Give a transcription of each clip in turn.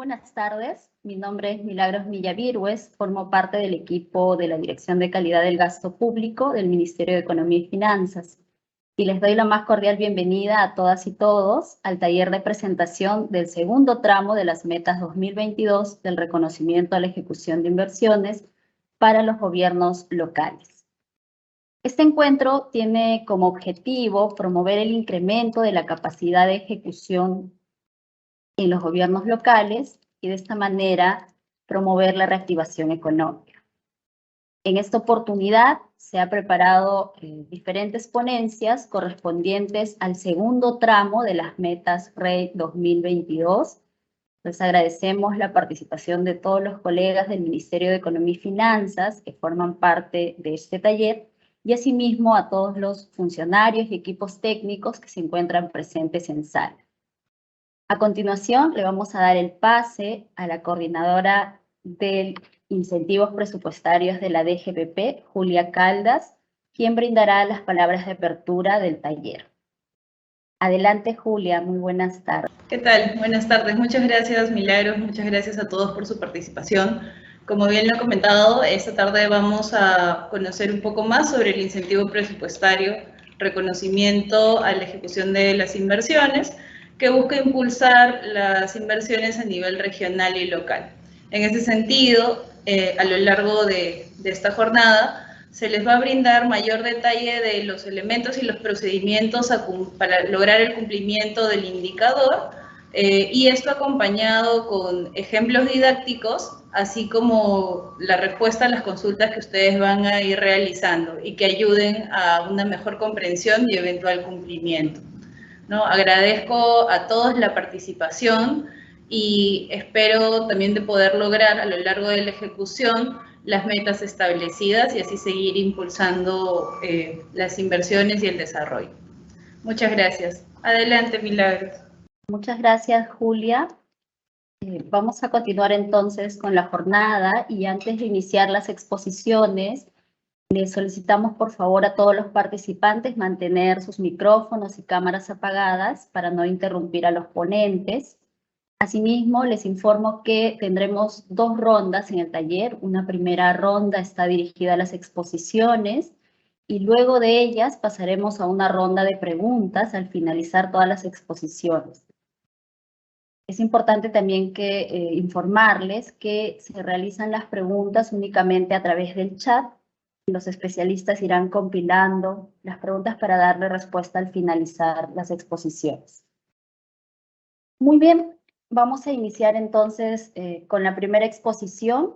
buenas tardes. Mi nombre es Milagros Millavirgües, formo parte del equipo de la Dirección de Calidad del Gasto Público del Ministerio de Economía y Finanzas. Y les doy la más cordial bienvenida a todas y todos al taller de presentación del segundo tramo de las metas 2022 del reconocimiento a la ejecución de inversiones para los gobiernos locales. Este encuentro tiene como objetivo promover el incremento de la capacidad de ejecución en los gobiernos locales y de esta manera promover la reactivación económica. En esta oportunidad se ha preparado diferentes ponencias correspondientes al segundo tramo de las metas REI 2022. Les agradecemos la participación de todos los colegas del Ministerio de Economía y Finanzas que forman parte de este taller y asimismo a todos los funcionarios y equipos técnicos que se encuentran presentes en sala. A continuación, le vamos a dar el pase a la coordinadora de incentivos presupuestarios de la DGPP, Julia Caldas, quien brindará las palabras de apertura del taller. Adelante, Julia, muy buenas tardes. ¿Qué tal? Buenas tardes. Muchas gracias, Milagros. Muchas gracias a todos por su participación. Como bien lo he comentado, esta tarde vamos a conocer un poco más sobre el incentivo presupuestario, reconocimiento a la ejecución de las inversiones, que busca impulsar las inversiones a nivel regional y local. En ese sentido, a lo largo de esta jornada, se les va a brindar mayor detalle de los elementos y los procedimientos para lograr el cumplimiento del indicador, y esto acompañado con ejemplos didácticos, así como la respuesta a las consultas que ustedes van a ir realizando y que ayuden a una mejor comprensión y eventual cumplimiento. ¿No? Agradezco a todos la participación y espero también de poder lograr a lo largo de la ejecución las metas establecidas y así seguir impulsando las inversiones y el desarrollo. Muchas gracias. Adelante, Milagros. Muchas gracias, Julia. Vamos a continuar entonces con la jornada y antes de iniciar las exposiciones, les solicitamos por favor a todos los participantes mantener sus micrófonos y cámaras apagadas para no interrumpir a los ponentes. Asimismo, les informo que tendremos dos rondas en el taller. Una primera ronda está dirigida a las exposiciones y luego de ellas pasaremos a una ronda de preguntas al finalizar todas las exposiciones. Es importante también informarles que se realizan las preguntas únicamente a través del chat. Los especialistas irán compilando las preguntas para darle respuesta al finalizar las exposiciones. Muy bien, vamos a iniciar entonces con la primera exposición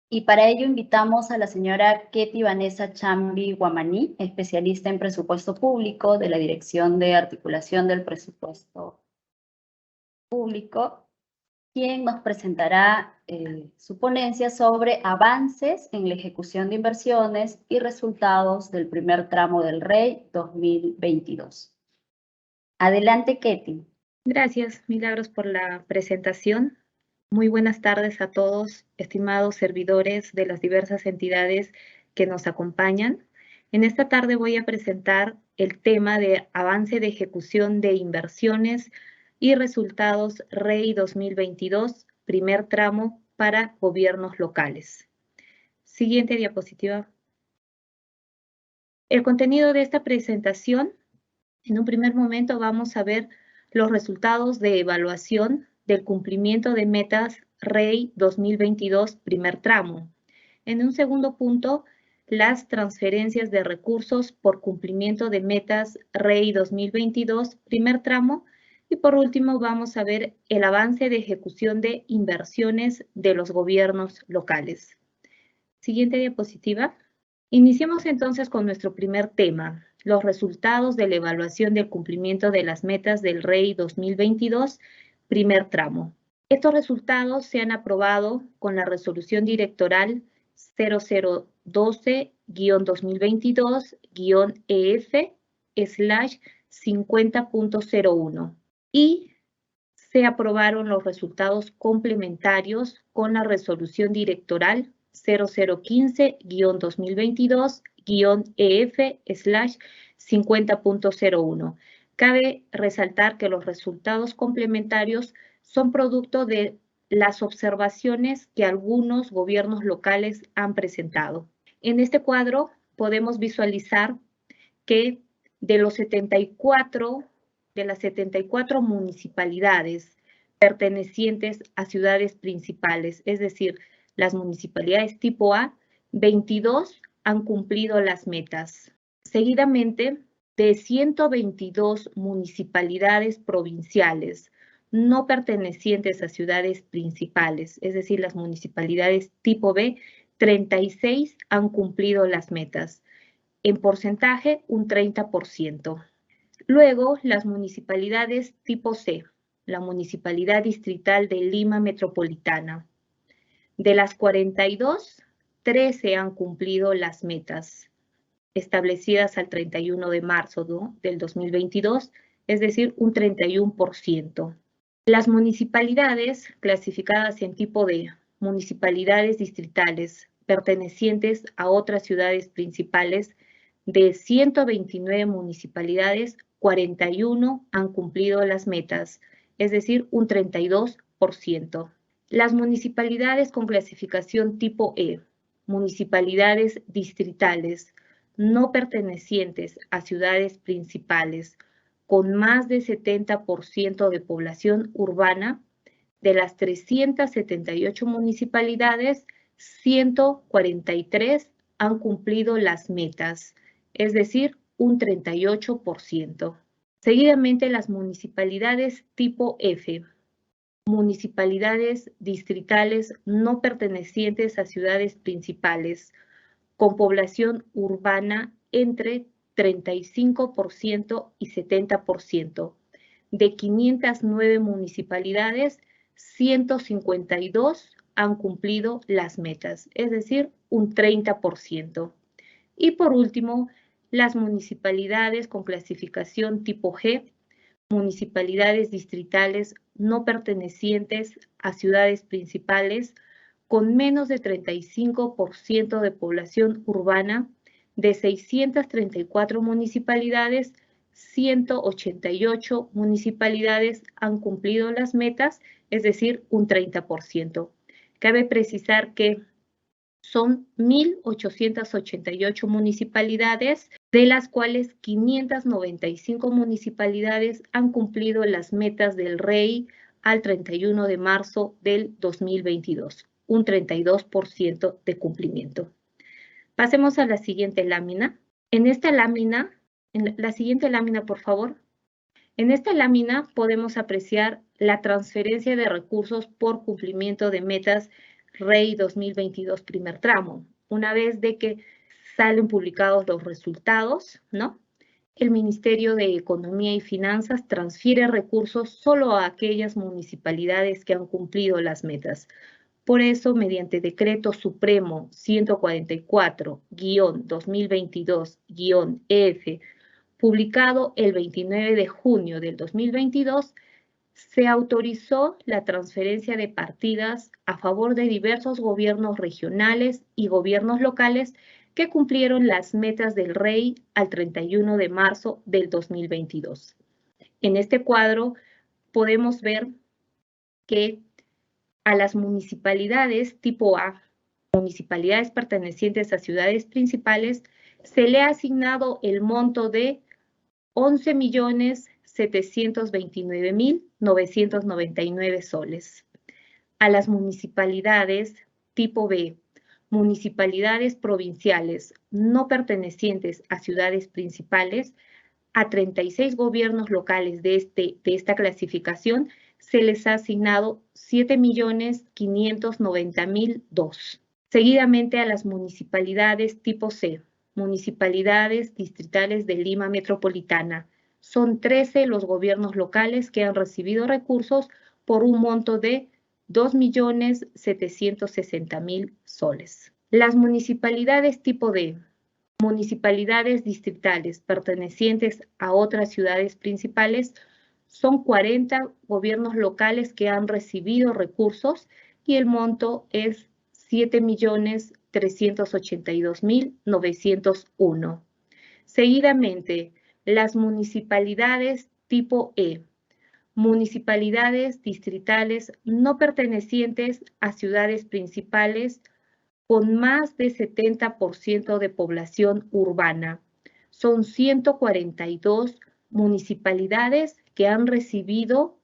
y para ello invitamos a la señora Ketty Vanessa Chambi Guamaní, especialista en presupuesto público de la Dirección de Articulación del Presupuesto Público, quien nos presentará su ponencia sobre avances en la ejecución de inversiones y resultados del primer tramo del REI 2022. Adelante, Ketty. Gracias, Milagros, por la presentación. Muy buenas tardes a todos, estimados servidores de las diversas entidades que nos acompañan. En esta tarde voy a presentar el tema de avance de ejecución de inversiones y resultados REI 2022, primer tramo para gobiernos locales. Siguiente diapositiva. El contenido de esta presentación, en un primer momento vamos a ver los resultados de evaluación del cumplimiento de metas REI 2022, primer tramo. En un segundo punto, las transferencias de recursos por cumplimiento de metas REI 2022, primer tramo. Y por último, vamos a ver el avance de ejecución de inversiones de los gobiernos locales. Siguiente diapositiva. Iniciemos entonces con nuestro primer tema, los resultados de la evaluación del cumplimiento de las metas del REI 2022, primer tramo. Estos resultados se han aprobado con la resolución directoral 0012-2022-EF/50.01 y se aprobaron los resultados complementarios con la resolución directoral 0015-2022-EF/50.01. Cabe resaltar que los resultados complementarios son producto de las observaciones que algunos gobiernos locales han presentado. En este cuadro podemos visualizar que de las 74 municipalidades pertenecientes a ciudades principales, es decir, las municipalidades tipo A, 22 han cumplido las metas. Seguidamente, de 122 municipalidades provinciales no pertenecientes a ciudades principales, es decir, las municipalidades tipo B, 36 han cumplido las metas. En porcentaje, un 30%. Luego, las municipalidades tipo C, la Municipalidad Distrital de Lima Metropolitana. De las 42, 13 han cumplido las metas establecidas al 31 de marzo, ¿no?, del 2022, es decir, un 31%. Las municipalidades clasificadas en tipo D, municipalidades distritales pertenecientes a otras ciudades principales, de 129 municipalidades, 41 han cumplido las metas, es decir, un 32%. Las municipalidades con clasificación tipo E, municipalidades distritales, no pertenecientes a ciudades principales, con más de 70% de población urbana, de las 378 municipalidades, 143 han cumplido las metas, es decir, un 38%. Seguidamente, las municipalidades tipo F, municipalidades distritales no pertenecientes a ciudades principales, con población urbana entre 35% y 70%. De 509 municipalidades, 152 han cumplido las metas, es decir, un 30%. Y por último, las municipalidades con clasificación tipo G, municipalidades distritales no pertenecientes a ciudades principales, con menos de 35% de población urbana, de 634 municipalidades, 188 municipalidades han cumplido las metas, es decir, un 30%. Cabe precisar que son 1.888 municipalidades, de las cuales 595 municipalidades han cumplido las metas del REI al 31 de marzo del 2022, un 32% de cumplimiento. Pasemos a la siguiente lámina. En esta lámina, la siguiente lámina, por favor. En esta lámina podemos apreciar la transferencia de recursos por cumplimiento de metas REI 2022 primer tramo. Una vez de que salen publicados los resultados, ¿no?, el Ministerio de Economía y Finanzas transfiere recursos solo a aquellas municipalidades que han cumplido las metas. Por eso, mediante Decreto Supremo 144-2022-EF, publicado el 29 de junio del 2022, se autorizó la transferencia de partidas a favor de diversos gobiernos regionales y gobiernos locales que cumplieron las metas del REI al 31 de marzo del 2022. En este cuadro podemos ver que a las municipalidades tipo A, municipalidades pertenecientes a ciudades principales, se le ha asignado el monto de 11.729.999 soles. A las municipalidades tipo B, municipalidades provinciales no pertenecientes a ciudades principales, a 36 gobiernos locales de esta clasificación se les ha asignado 7.590.002. Seguidamente, a las municipalidades tipo C, municipalidades distritales de Lima Metropolitana. Son 13 los gobiernos locales que han recibido recursos por un monto de 2.760.000 soles. Las municipalidades tipo D, municipalidades distritales pertenecientes a otras ciudades principales, son 40 gobiernos locales que han recibido recursos y el monto es 7.382.901. Seguidamente, las municipalidades tipo E, municipalidades distritales no pertenecientes a ciudades principales con más de 70% de población urbana. Son 142 municipalidades que han recibido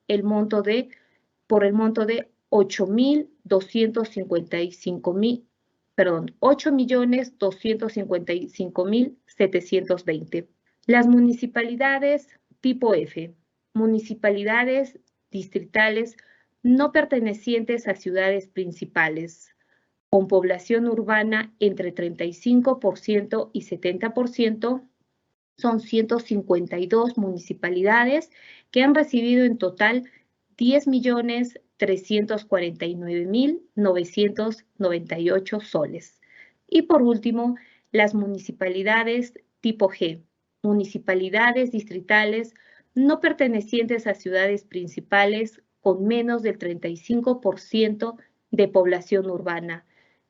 por el monto de 8.255.720. Las municipalidades tipo F, municipalidades distritales no pertenecientes a ciudades principales, con población urbana entre 35% y 70%, son 152 municipalidades que han recibido en total 10.349.998 soles. Y por último, las municipalidades tipo G, municipalidades distritales no pertenecientes a ciudades principales con menos del 35% de población urbana.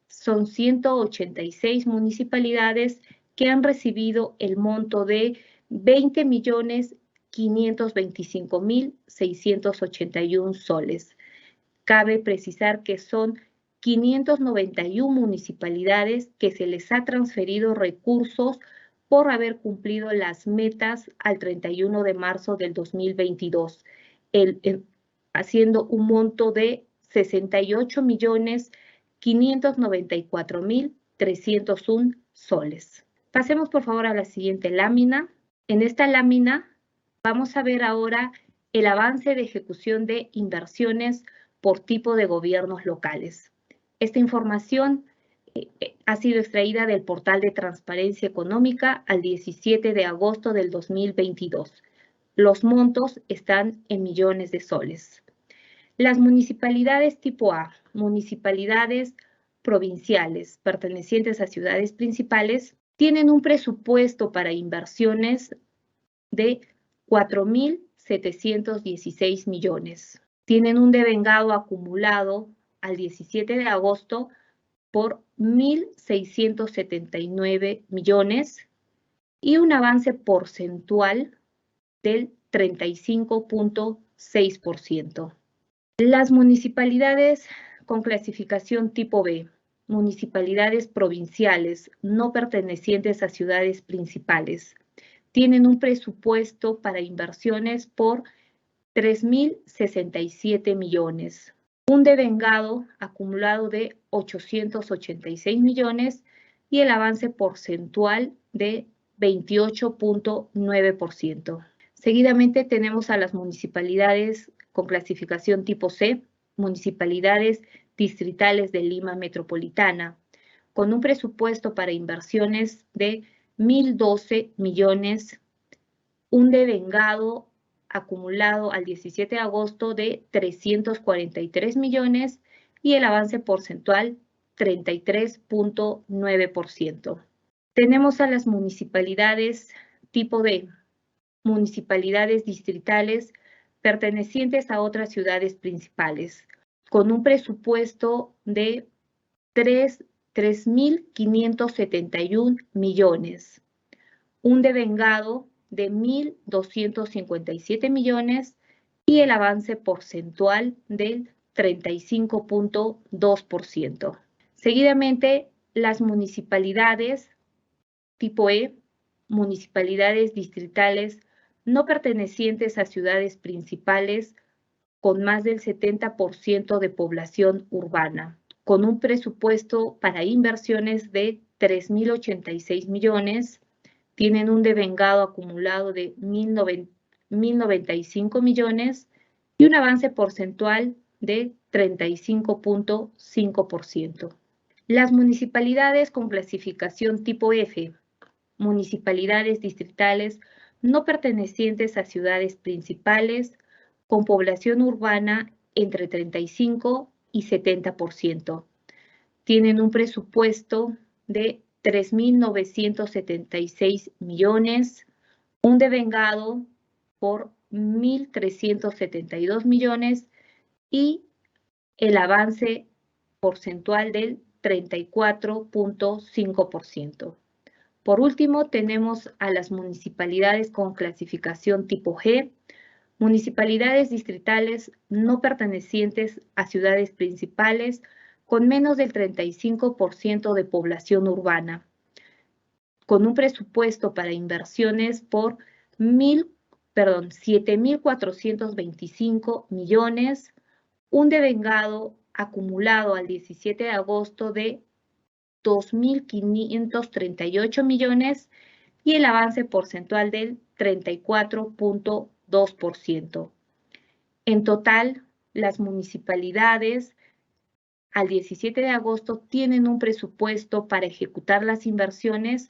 Son 186 municipalidades que han recibido el monto de 20.525.681 soles. Cabe precisar que son 591 municipalidades que se les ha transferido recursos por haber cumplido las metas al 31 de marzo del 2022, haciendo un monto de 68.594.301 soles. Pasemos por favor a la siguiente lámina. En esta lámina vamos a ver ahora el avance de ejecución de inversiones por tipo de gobiernos locales. Esta información ha sido extraída del portal de Transparencia Económica al 17 de agosto del 2022. Los montos están en millones de soles. Las municipalidades tipo A, municipalidades provinciales pertenecientes a ciudades principales, tienen un presupuesto para inversiones de 4.716 millones. Tienen un devengado acumulado al 17 de agosto por 1.679 millones y un avance porcentual del 35.6%. Las municipalidades con clasificación tipo B, municipalidades provinciales no pertenecientes a ciudades principales, tienen un presupuesto para inversiones por 3.067 millones, un devengado acumulado de 886 millones y el avance porcentual de 28.9%. Seguidamente tenemos a las municipalidades con clasificación tipo C, municipalidades distritales de Lima Metropolitana, con un presupuesto para inversiones de 1.012 millones, un devengado acumulado al 17 de agosto de 343 millones y el avance porcentual 33.9%. Tenemos a las municipalidades tipo D, municipalidades distritales pertenecientes a otras ciudades principales, con un presupuesto de 3.571 millones, un devengado de 1.257 millones y el avance porcentual del 35.2%. Seguidamente, las municipalidades tipo E, municipalidades distritales no pertenecientes a ciudades principales con más del 70% de población urbana, con un presupuesto para inversiones de 3.086 millones, tienen un devengado acumulado de 1.095 millones y un avance porcentual de 35.5%. Las municipalidades con clasificación tipo F, municipalidades distritales no pertenecientes a ciudades principales, con población urbana entre 35 y 70%. Tienen un presupuesto de 3.976 millones, un devengado por 1.372 millones y el avance porcentual del 34.5%. Por último, tenemos a las municipalidades con clasificación tipo G, municipalidades distritales no pertenecientes a ciudades principales con menos del 35% de población urbana, con un presupuesto para inversiones por 7.425 millones, un devengado acumulado al 17 de agosto de 2.538 millones y el avance porcentual del 34.2%. En total, las municipalidades al 17 de agosto tienen un presupuesto para ejecutar las inversiones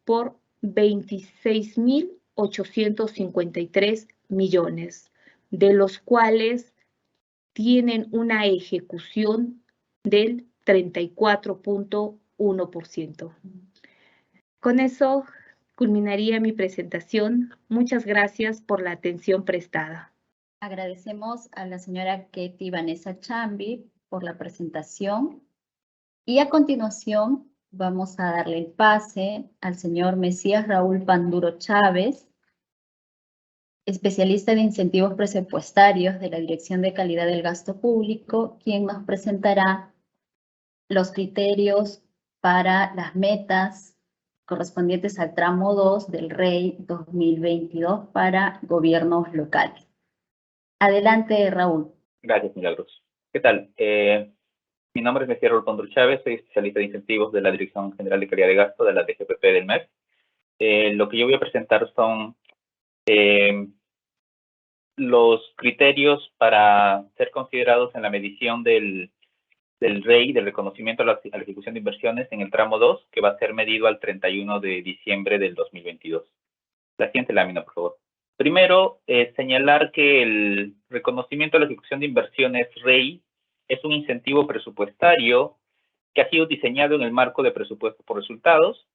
por 26.853 millones, de los cuales tienen una ejecución del 34.1%. Con eso culminaría mi presentación. Muchas gracias por la atención prestada. Agradecemos a la señora Ketty Vanessa Chambi por la presentación y a continuación vamos a darle el pase al señor Mesías Raúl Panduro Chávez, especialista de incentivos presupuestarios de la Dirección de Calidad del Gasto Público, quien nos presentará los criterios para las metas correspondientes al tramo 2 del REI 2022 para gobiernos locales. Adelante, Raúl. Gracias, Milagros. ¿Qué tal? Mi nombre es Mesías Raúl Panduro Chávez, soy especialista de incentivos de la Dirección General de Calidad de Gasto de la DGPP del MEF. Lo que yo voy a presentar son los criterios para ser considerados en la medición del REI, del reconocimiento a la ejecución de inversiones en el tramo 2, que va a ser medido al 31 de diciembre del 2022. La siguiente lámina, por favor. Primero, señalar que el reconocimiento a la ejecución de inversiones REI es un incentivo presupuestario que ha sido diseñado en el marco de presupuesto por resultados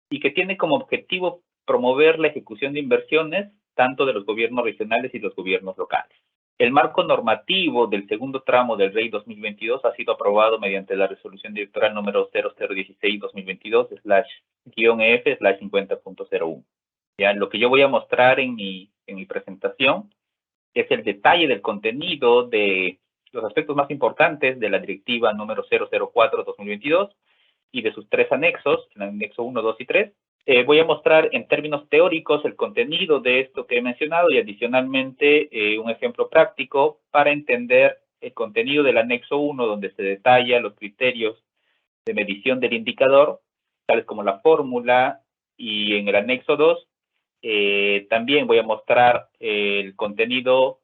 y que tiene como objetivo promover la ejecución de inversiones tanto de los gobiernos regionales y los gobiernos locales. El marco normativo del segundo tramo del REI 2022 ha sido aprobado mediante la resolución directoral número 0016-2022/EF/50.01. Ya, lo que yo voy a mostrar en mi presentación es el detalle del contenido de los aspectos más importantes de la directiva número 004/2022 y de sus tres anexos, el anexo 1, 2 y 3. Voy a mostrar en términos teóricos el contenido de esto que he mencionado y adicionalmente un ejemplo práctico para entender el contenido del anexo 1, donde se detalla los criterios de medición del indicador, tales como la fórmula, y en el anexo 2 también voy a mostrar el contenido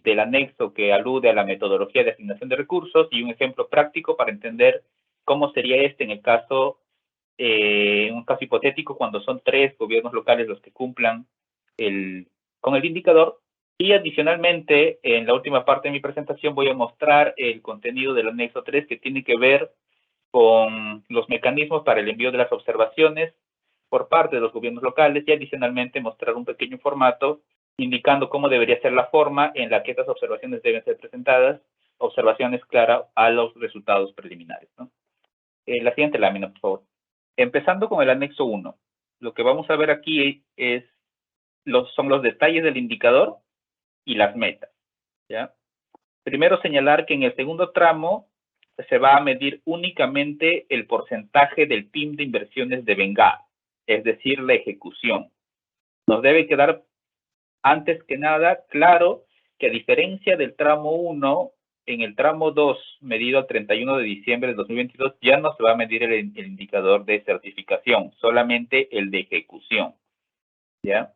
del anexo que alude a la metodología de asignación de recursos y un ejemplo práctico para entender cómo sería este en el caso, un caso hipotético cuando son 3 gobiernos locales los que cumplan con el indicador. Y adicionalmente, en la última parte de mi presentación voy a mostrar el contenido del anexo 3 que tiene que ver con los mecanismos para el envío de las observaciones por parte de los gobiernos locales y adicionalmente mostrar un pequeño formato indicando cómo debería ser la forma en la que estas observaciones deben ser presentadas, observaciones claras a los resultados preliminares, ¿no? La siguiente lámina, por favor. Empezando con el anexo 1, lo que vamos a ver aquí son los detalles del indicador y las metas, ¿ya? Primero señalar que en el segundo tramo se va a medir únicamente el porcentaje del PIB de inversiones devengado, es decir, la ejecución. Nos debe quedar antes que nada claro que a diferencia del tramo 1, en el tramo 2, medido al 31 de diciembre de 2022, ya no se va a medir el indicador de certificación, solamente el de ejecución, ¿ya?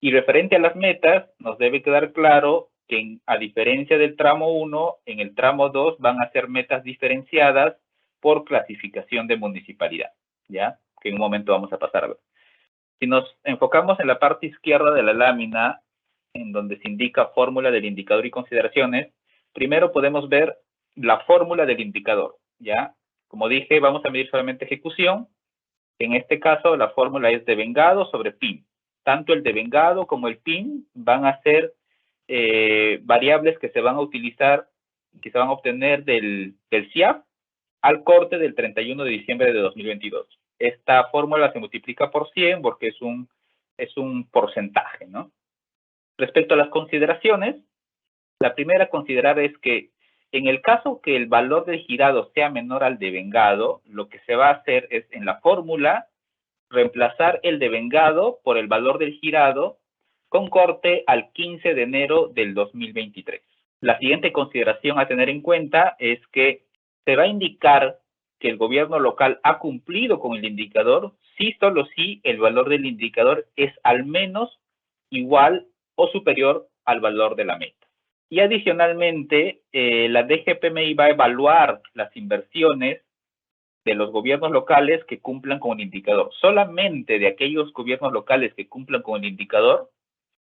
Y referente a las metas, nos debe quedar claro que a diferencia del tramo 1, en el tramo 2 van a ser metas diferenciadas por clasificación de municipalidad, ¿ya? Que en un momento vamos a pasar a ver. Si nos enfocamos en la parte izquierda de la lámina, en donde se indica fórmula del indicador y consideraciones, primero podemos ver la fórmula del indicador, ¿ya? Como dije, vamos a medir solamente ejecución. En este caso, la fórmula es devengado sobre PIB. Tanto el devengado como el PIB van a ser variables que se van a utilizar, que se van a obtener del CIAP al corte del 31 de diciembre de 2022. Esta fórmula se multiplica por 100 porque es un porcentaje, ¿no? Respecto a las consideraciones, la primera a considerar es que en el caso que el valor del girado sea menor al devengado, lo que se va a hacer es en la fórmula reemplazar el devengado por el valor del girado con corte al 15 de enero del 2023. La siguiente consideración a tener en cuenta es que se va a indicar que el gobierno local ha cumplido con el indicador si solo si el valor del indicador es al menos igual o superior al valor de la meta. Y adicionalmente, la DGPMI va a evaluar las inversiones de los gobiernos locales que cumplan con el indicador. Solamente de aquellos gobiernos locales que cumplan con el indicador,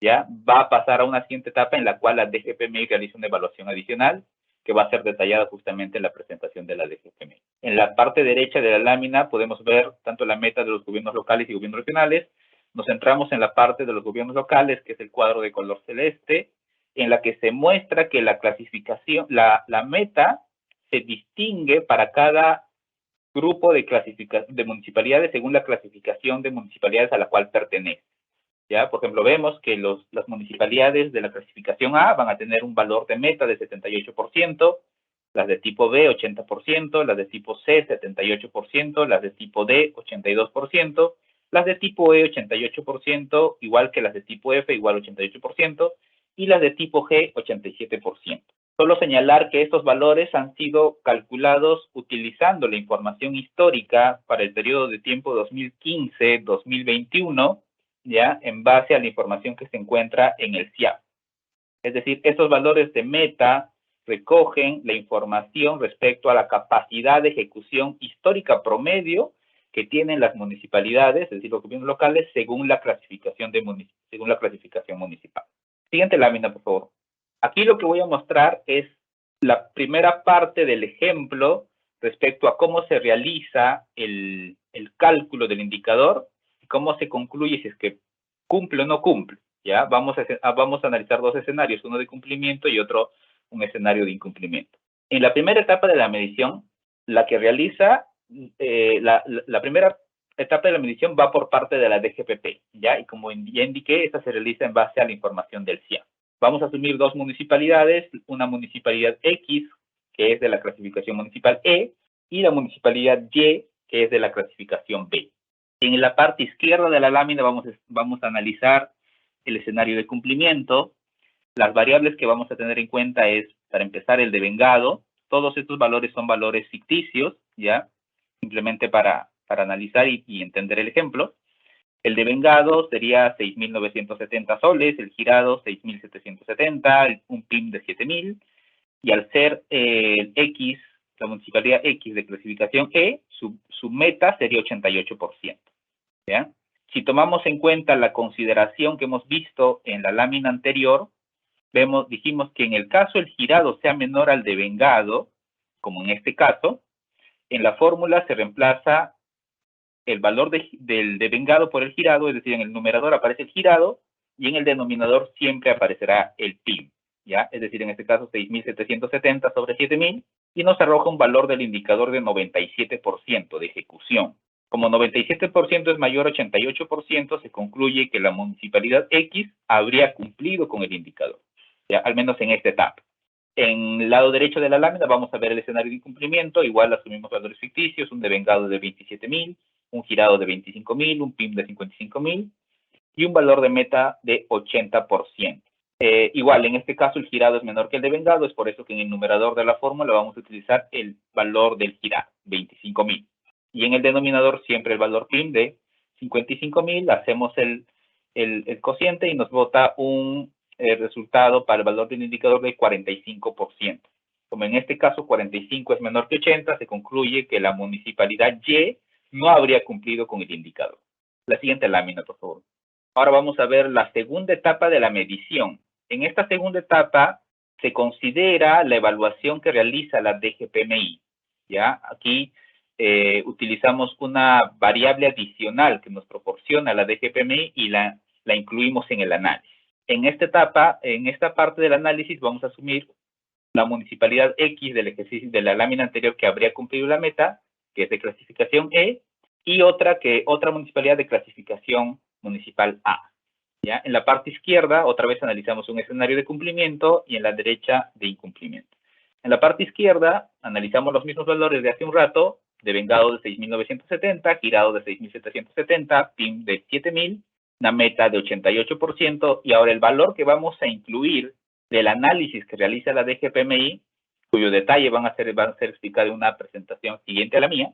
ya va a pasar a una siguiente etapa en la cual la DGPMI realiza una evaluación adicional que va a ser detallada justamente en la presentación de la DGPMI. En la parte derecha de la lámina podemos ver tanto la meta de los gobiernos locales y gobiernos regionales. Nos centramos en la parte de los gobiernos locales, que es el cuadro de color celeste, en la que se muestra que la clasificación, la meta se distingue para cada grupo de municipalidades según la clasificación de municipalidades a la cual pertenece. ¿Ya? Por ejemplo, vemos que las municipalidades de la clasificación A van a tener un valor de meta de 78%, las de tipo B 80%, las de tipo C 78%, las de tipo D 82%, las de tipo E 88%, igual que las de tipo F igual 88%, y las de tipo G 87%. Solo señalar que estos valores han sido calculados utilizando la información histórica para el periodo de tiempo 2015-2021, ya en base a la información que se encuentra en el CIAP. Es decir, estos valores de meta recogen la información respecto a la capacidad de ejecución histórica promedio que tienen las municipalidades, es decir, los gobiernos locales, según la clasificación municipal. Siguiente lámina, por favor. Aquí lo que voy a mostrar es la primera parte del ejemplo respecto a cómo se realiza el cálculo del indicador y cómo se concluye si es que cumple o no cumple. ¿Ya? Vamos a analizar dos escenarios, uno de cumplimiento y otro un escenario de incumplimiento. En la primera etapa de la medición, la que realiza, la primera etapa de la medición va por parte de la DGPP, ¿ya? Y como ya indiqué, esta se realiza en base a la información del CIAP. Vamos a asumir dos municipalidades, una municipalidad X, que es de la clasificación municipal E, y la municipalidad Y, que es de la clasificación B. En la parte izquierda de la lámina vamos a analizar el escenario de cumplimiento. Las variables que vamos a tener en cuenta es, para empezar, el devengado. Todos estos valores son valores ficticios, ¿ya? Simplemente para analizar y entender el ejemplo. El devengado sería 6.970 soles, el girado 6.770, un PIM de 7.000, y al ser X, la municipalidad X de clasificación E, su meta sería 88%. ¿Ya? Si tomamos en cuenta la consideración que hemos visto en la lámina anterior, dijimos que en el caso el girado sea menor al devengado, como en este caso, en la fórmula se reemplaza el valor del devengado por el girado, es decir, en el numerador aparece el girado y en el denominador siempre aparecerá el PIM, ¿ya? Es decir, en este caso 6.770 sobre 7.000 y nos arroja un valor del indicador de 97% de ejecución. Como 97% es mayor a 88%, se concluye que la municipalidad X habría cumplido con el indicador, ¿ya? Al menos en esta etapa. En el lado derecho de la lámina vamos a ver el escenario de incumplimiento. Igual asumimos valores ficticios, un devengado de 27.000, un girado de 25.000, un PIM de 55.000 y un valor de meta de 80%. Igual, en este caso el girado es menor que el devengado, es por eso que en el numerador de la fórmula vamos a utilizar el valor del girado, 25.000. Y en el denominador siempre el valor PIM de 55.000, hacemos el cociente y nos bota un resultado para el valor del indicador de 45%. Como en este caso 45 es menor que 80, se concluye que la municipalidad Y no habría cumplido con el indicador. La siguiente lámina, por favor. Ahora vamos a ver la segunda etapa de la medición. En esta segunda etapa se considera la evaluación que realiza la DGPMI. ¿Ya? Aquí utilizamos una variable adicional que nos proporciona la DGPMI y la incluimos en el análisis. En esta etapa, en esta parte del análisis, vamos a asumir la municipalidad X del ejercicio de la lámina anterior que habría cumplido la meta, que es de clasificación E, y otra municipalidad de clasificación municipal A. ¿ya? En la parte izquierda, otra vez analizamos un escenario de cumplimiento y en la derecha de incumplimiento. En la parte izquierda, analizamos los mismos valores de hace un rato, devengado de 6.970, girado de 6.770, PIM de 7.000, una meta de 88%, y ahora el valor que vamos a incluir del análisis que realiza la DGPMI, cuyo detalle van a ser explicado en una presentación siguiente a la mía,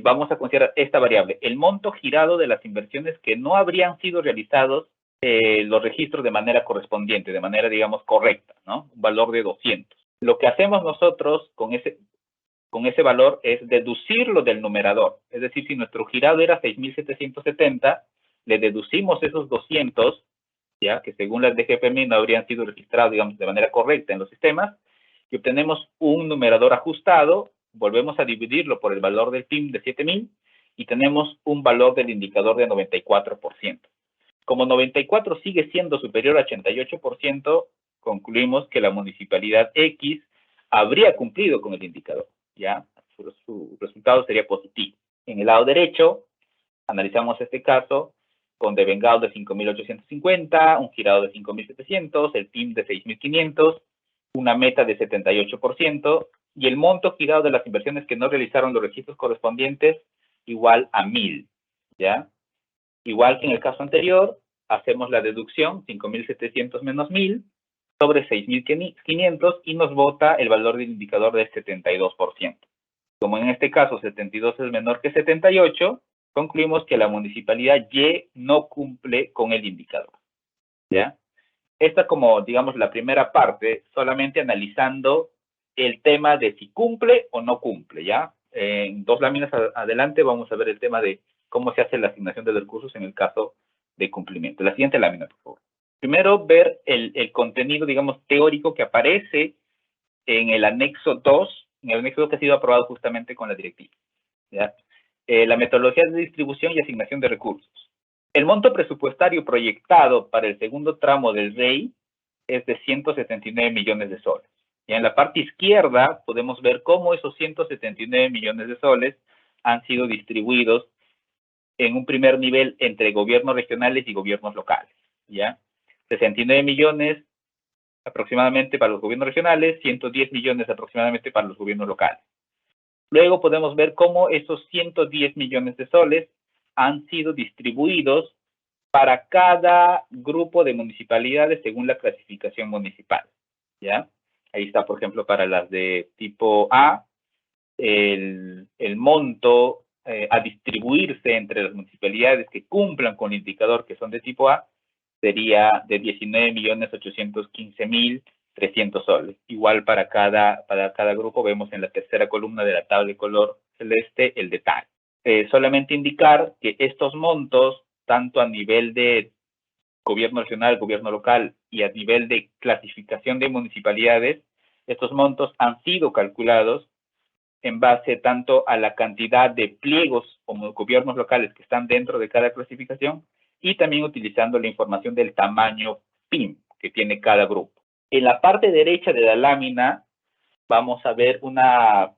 vamos a considerar esta variable, el monto girado de las inversiones que no habrían sido realizados los registros de manera correspondiente, de manera, digamos, correcta, ¿no? Un valor de 200. Lo que hacemos nosotros con ese valor es deducirlo del numerador. Es decir, si nuestro girado era 6.770, le deducimos esos 200, ya que según las DGPMI no habrían sido registrados, digamos, de manera correcta en los sistemas, y obtenemos un numerador ajustado, volvemos a dividirlo por el valor del PIM de 7.000 y tenemos un valor del indicador de 94%. Como 94 sigue siendo superior a 88%, concluimos que la municipalidad X habría cumplido con el indicador, ¿ya? Su resultado sería positivo. En el lado derecho, analizamos este caso con devengado de 5.850, un girado de 5.700, el PIM de 6.500, una meta de 78%, y el monto girado de las inversiones que no realizaron los registros correspondientes igual a 1.000, ¿ya? Igual que en el caso anterior, hacemos la deducción, 5.700 menos 1.000, sobre 6.500, y nos bota el valor del indicador de 72%. Como en este caso 72 es menor que 78, concluimos que la municipalidad Y no cumple con el indicador, ¿ya? Esta como, digamos, la primera parte, solamente analizando el tema de si cumple o no cumple, ¿ya? En 2 láminas adelante vamos a ver el tema de cómo se hace la asignación de recursos en el caso de cumplimiento. La siguiente lámina, por favor. Primero, ver el contenido, digamos, teórico que aparece en el anexo 2, en el anexo 2 que ha sido aprobado justamente con la directiva, ¿ya? La metodología de distribución y asignación de recursos. El monto presupuestario proyectado para el segundo tramo del REI es de 179 millones de soles. Y en la parte izquierda podemos ver cómo esos 179 millones de soles han sido distribuidos en un primer nivel entre gobiernos regionales y gobiernos locales, ¿ya? 69 millones aproximadamente para los gobiernos regionales, 110 millones aproximadamente para los gobiernos locales. Luego podemos ver cómo esos 110 millones de soles han sido distribuidos para cada grupo de municipalidades según la clasificación municipal, ¿ya? Ahí está, por ejemplo, para las de tipo A, el monto a distribuirse entre las municipalidades que cumplan con el indicador que son de tipo A sería de 19.815.300 soles. Igual para cada grupo vemos en la tercera columna de la tabla de color celeste el detalle. Solamente indicar que estos montos, tanto a nivel de gobierno regional, gobierno local y a nivel de clasificación de municipalidades, estos montos han sido calculados en base tanto a la cantidad de pliegos como gobiernos locales que están dentro de cada clasificación y también utilizando la información del tamaño PIM que tiene cada grupo. En la parte derecha de la lámina vamos a ver una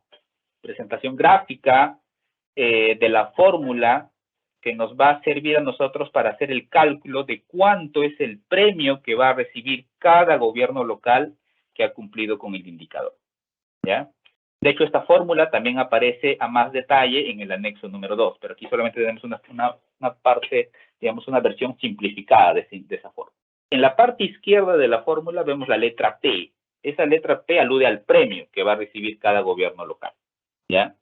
presentación gráfica de la fórmula que nos va a servir a nosotros para hacer el cálculo de cuánto es el premio que va a recibir cada gobierno local que ha cumplido con el indicador, ¿ya? De hecho, esta fórmula también aparece a más detalle en el anexo número 2, pero aquí solamente tenemos una parte, digamos, una versión simplificada de esa fórmula. En la parte izquierda de la fórmula vemos la letra P. Esa letra P alude al premio que va a recibir cada gobierno local, ¿ya?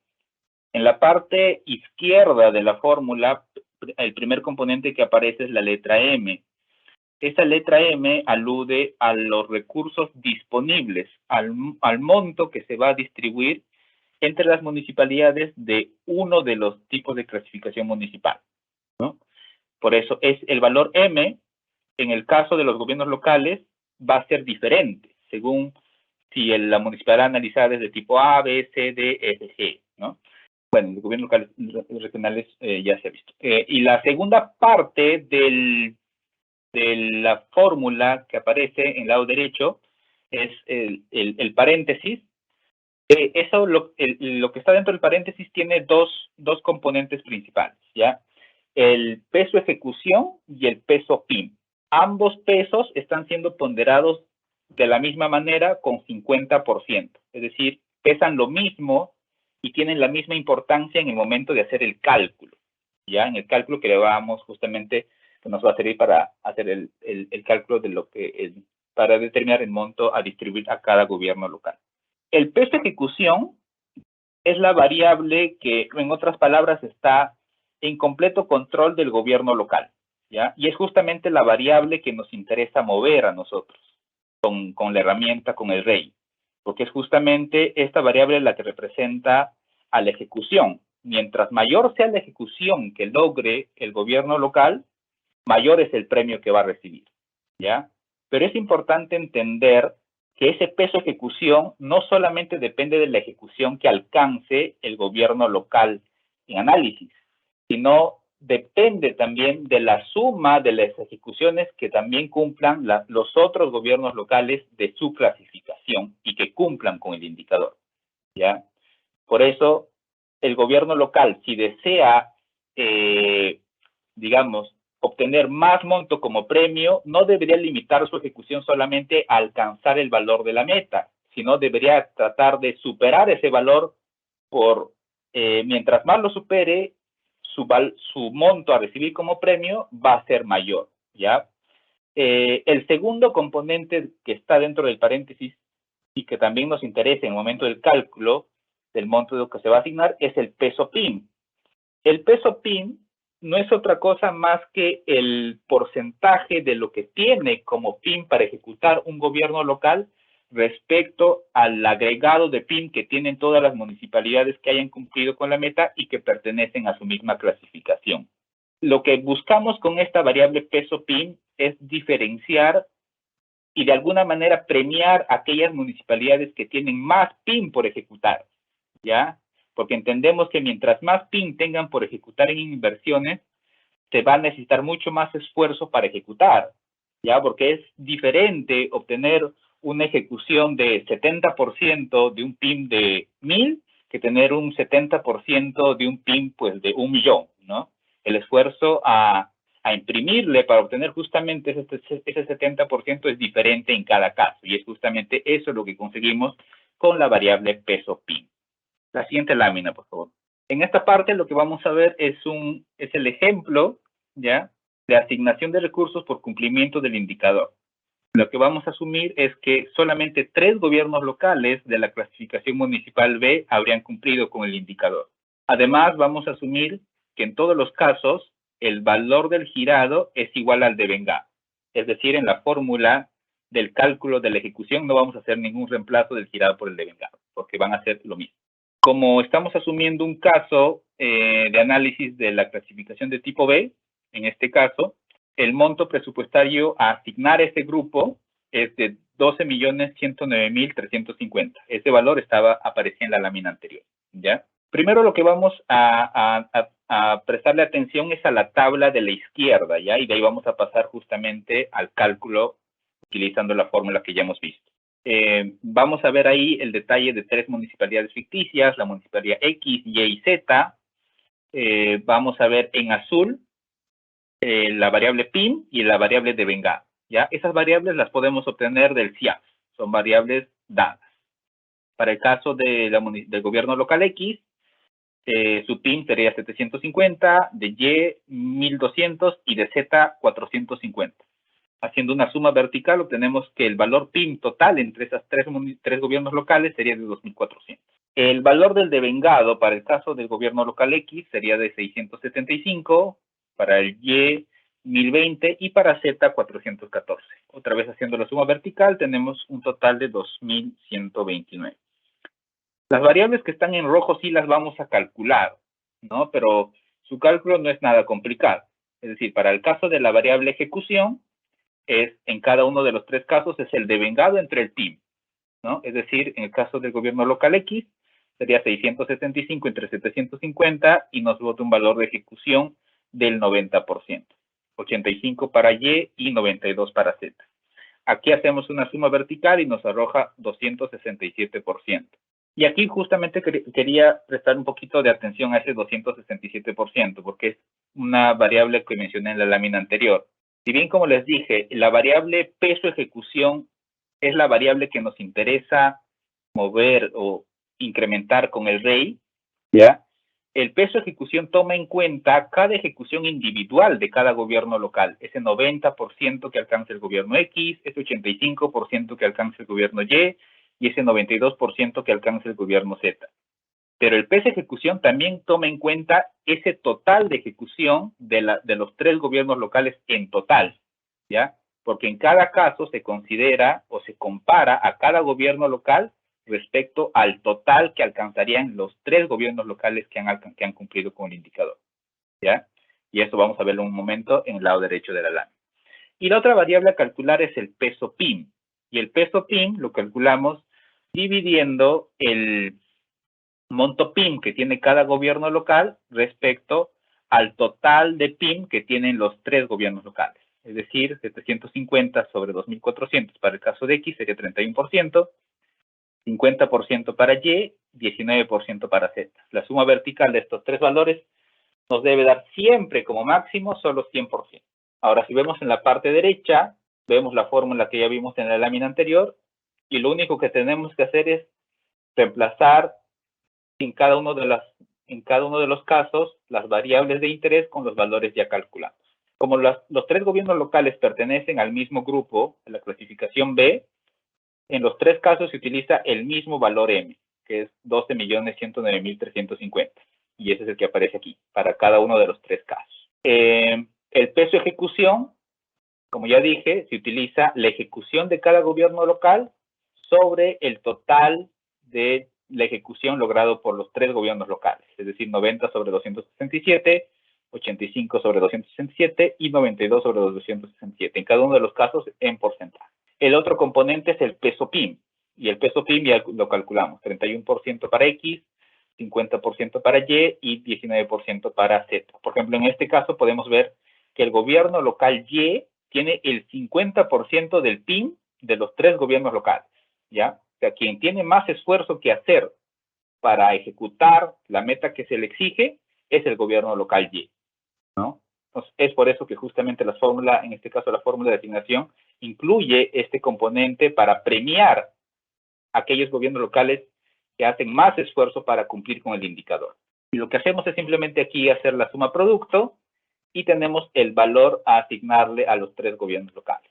En la parte izquierda de la fórmula, el primer componente que aparece es la letra M. Esa letra M alude a los recursos disponibles, al monto que se va a distribuir entre las municipalidades de uno de los tipos de clasificación municipal, ¿no? Por eso es el valor M, en el caso de los gobiernos locales, va a ser diferente, según si la municipalidad analizada es de tipo A, B, C, D, F, G, ¿no? Bueno, los gobiernos locales regionales ya se ha visto. Y la segunda parte de la fórmula que aparece en el lado derecho es el paréntesis. Lo que está dentro del paréntesis tiene dos componentes principales, ¿ya? el peso ejecución y el peso PIM. Ambos pesos están siendo ponderados de la misma manera con 50%. Es decir, pesan lo mismo y tienen la misma importancia en el momento de hacer el cálculo. Ya en el cálculo que le vamos justamente, que nos va a servir para hacer el cálculo de lo que para determinar el monto a distribuir a cada gobierno local. El peso ejecución es la variable que, en otras palabras, está en completo control del gobierno local, ¿ya? Y es justamente la variable que nos interesa mover a nosotros con la herramienta, con el REI, porque es justamente esta variable la que representa a la ejecución. Mientras mayor sea la ejecución que logre el gobierno local, mayor es el premio que va a recibir, ¿ya? Pero es importante entender que ese peso ejecución no solamente depende de la ejecución que alcance el gobierno local en análisis, sino depende también de la suma de las ejecuciones que también cumplan los otros gobiernos locales de su clasificación y que cumplan con el indicador, ¿ya? Por eso, el gobierno local, si desea, digamos, obtener más monto como premio, no debería limitar su ejecución solamente a alcanzar el valor de la meta, sino debería tratar de superar ese valor mientras más lo supere, su monto a recibir como premio va a ser mayor, ¿ya? El segundo componente que está dentro del paréntesis y que también nos interesa en el momento del cálculo del monto que se va a asignar es el peso PIM. El peso PIM no es otra cosa más que el porcentaje de lo que tiene como PIM para ejecutar un gobierno local respecto al agregado de PIM que tienen todas las municipalidades que hayan cumplido con la meta y que pertenecen a su misma clasificación. Lo que buscamos con esta variable peso PIM es diferenciar y de alguna manera premiar a aquellas municipalidades que tienen más PIM por ejecutar, ¿ya? Porque entendemos que mientras más PIM tengan por ejecutar en inversiones, se va a necesitar mucho más esfuerzo para ejecutar, ¿ya? Porque es diferente obtener una ejecución de 70% de un PIM de 1.000 que tener un 70% de un PIM pues de 1.000.000, ¿no? El esfuerzo a imprimirle para obtener justamente ese 70% es diferente en cada caso y es justamente eso lo que conseguimos con la variable peso PIM. La siguiente lámina, por favor. En esta parte lo que vamos a ver es el ejemplo, ¿ya?, de asignación de recursos por cumplimiento del indicador. Lo que vamos a asumir es que solamente 3 gobiernos locales de la clasificación municipal B habrían cumplido con el indicador. Además, vamos a asumir que en todos los casos el valor del girado es igual al devengado. Es decir, en la fórmula del cálculo de la ejecución no vamos a hacer ningún reemplazo del girado por el devengado, porque van a ser lo mismo. Como estamos asumiendo un caso de análisis de la clasificación de tipo B, en este caso, el monto presupuestario a asignar a este grupo es de 12.109.350. Ese valor aparecía en la lámina anterior, ¿ya? Primero lo que vamos a prestarle atención es a la tabla de la izquierda, ¿ya? Y de ahí vamos a pasar justamente al cálculo utilizando la fórmula que ya hemos visto. Vamos a ver ahí el detalle de 3 municipalidades ficticias, la municipalidad X, Y y Z. Vamos a ver en azul la variable PIM y la variable devengado, ¿ya? Esas variables las podemos obtener del CIAF, son variables dadas. Para el caso del gobierno local X, su PIM sería 750, de Y 1200 y de Z 450. Haciendo una suma vertical, obtenemos que el valor PIM total entre esas tres gobiernos locales sería de 2.400. El valor del devengado para el caso del gobierno local X sería de 675, para el Y 1020 y para Z 414. Otra vez haciendo la suma vertical, tenemos un total de 2.129. Las variables que están en rojo sí las vamos a calcular, ¿no? Pero su cálculo no es nada complicado. Es decir, para el caso de la variable ejecución, en cada uno de los 3 casos es el devengado entre el PIM, ¿no? Es decir, en el caso del gobierno local X, sería 675 entre 750 y nos bota un valor de ejecución del 90%. 85 para Y y 92 para Z. Aquí hacemos una suma vertical y nos arroja 267%. Y aquí justamente quería prestar un poquito de atención a ese 267%, porque es una variable que mencioné en la lámina anterior. Si bien, como les dije, la variable peso ejecución es la variable que nos interesa mover o incrementar con el REI, ¿ya? El peso ejecución toma en cuenta cada ejecución individual de cada gobierno local, ese 90% que alcanza el gobierno X, ese 85% que alcanza el gobierno Y, y ese 92% que alcanza el gobierno Z. Pero el peso ejecución también toma en cuenta ese total de ejecución de los 3 gobiernos locales en total, ¿ya? Porque en cada caso se considera o se compara a cada gobierno local respecto al total que alcanzarían los 3 gobiernos locales que han cumplido con el indicador, ¿ya? Y eso vamos a verlo un momento en el lado derecho de la lámina. Y la otra variable a calcular es el peso PIM. Y el peso PIM lo calculamos dividiendo el monto PIM que tiene cada gobierno local respecto al total de PIM que tienen los 3 gobiernos locales. Es decir, 750 sobre 2.400 para el caso de X sería 31%, 50% para Y, 19% para Z. La suma vertical de estos 3 valores nos debe dar siempre como máximo solo 100%. Ahora, si vemos en la parte derecha, vemos la fórmula que ya vimos en la lámina anterior, y lo único que tenemos que hacer es reemplazar en cada uno de los casos las variables de interés con los valores ya calculados. Como los 3 gobiernos locales pertenecen al mismo grupo, en la clasificación B, en los 3 casos se utiliza el mismo valor M, que es 12.109.350. Y ese es el que aparece aquí, para cada uno de los 3 casos. El peso ejecución, como ya dije, se utiliza la ejecución de cada gobierno local sobre el total de la ejecución logrado por los 3 gobiernos locales, es decir, 90 sobre 267, 85 sobre 267 y 92 sobre 267, en cada uno de los casos en porcentaje. El otro componente es el peso PIM, y el peso PIM ya lo calculamos, 31% para X, 50% para Y y 19% para Z. Por ejemplo, en este caso podemos ver que el gobierno local Y tiene el 50% del PIM de los 3 gobiernos locales, ¿ya? O sea, quien tiene más esfuerzo que hacer para ejecutar la meta que se le exige es el gobierno local Y, ¿no? Entonces, es por eso que justamente la fórmula, en este caso la fórmula de asignación, incluye este componente para premiar a aquellos gobiernos locales que hacen más esfuerzo para cumplir con el indicador. Y lo que hacemos es simplemente aquí hacer la suma producto y tenemos el valor a asignarle a los 3 gobiernos locales.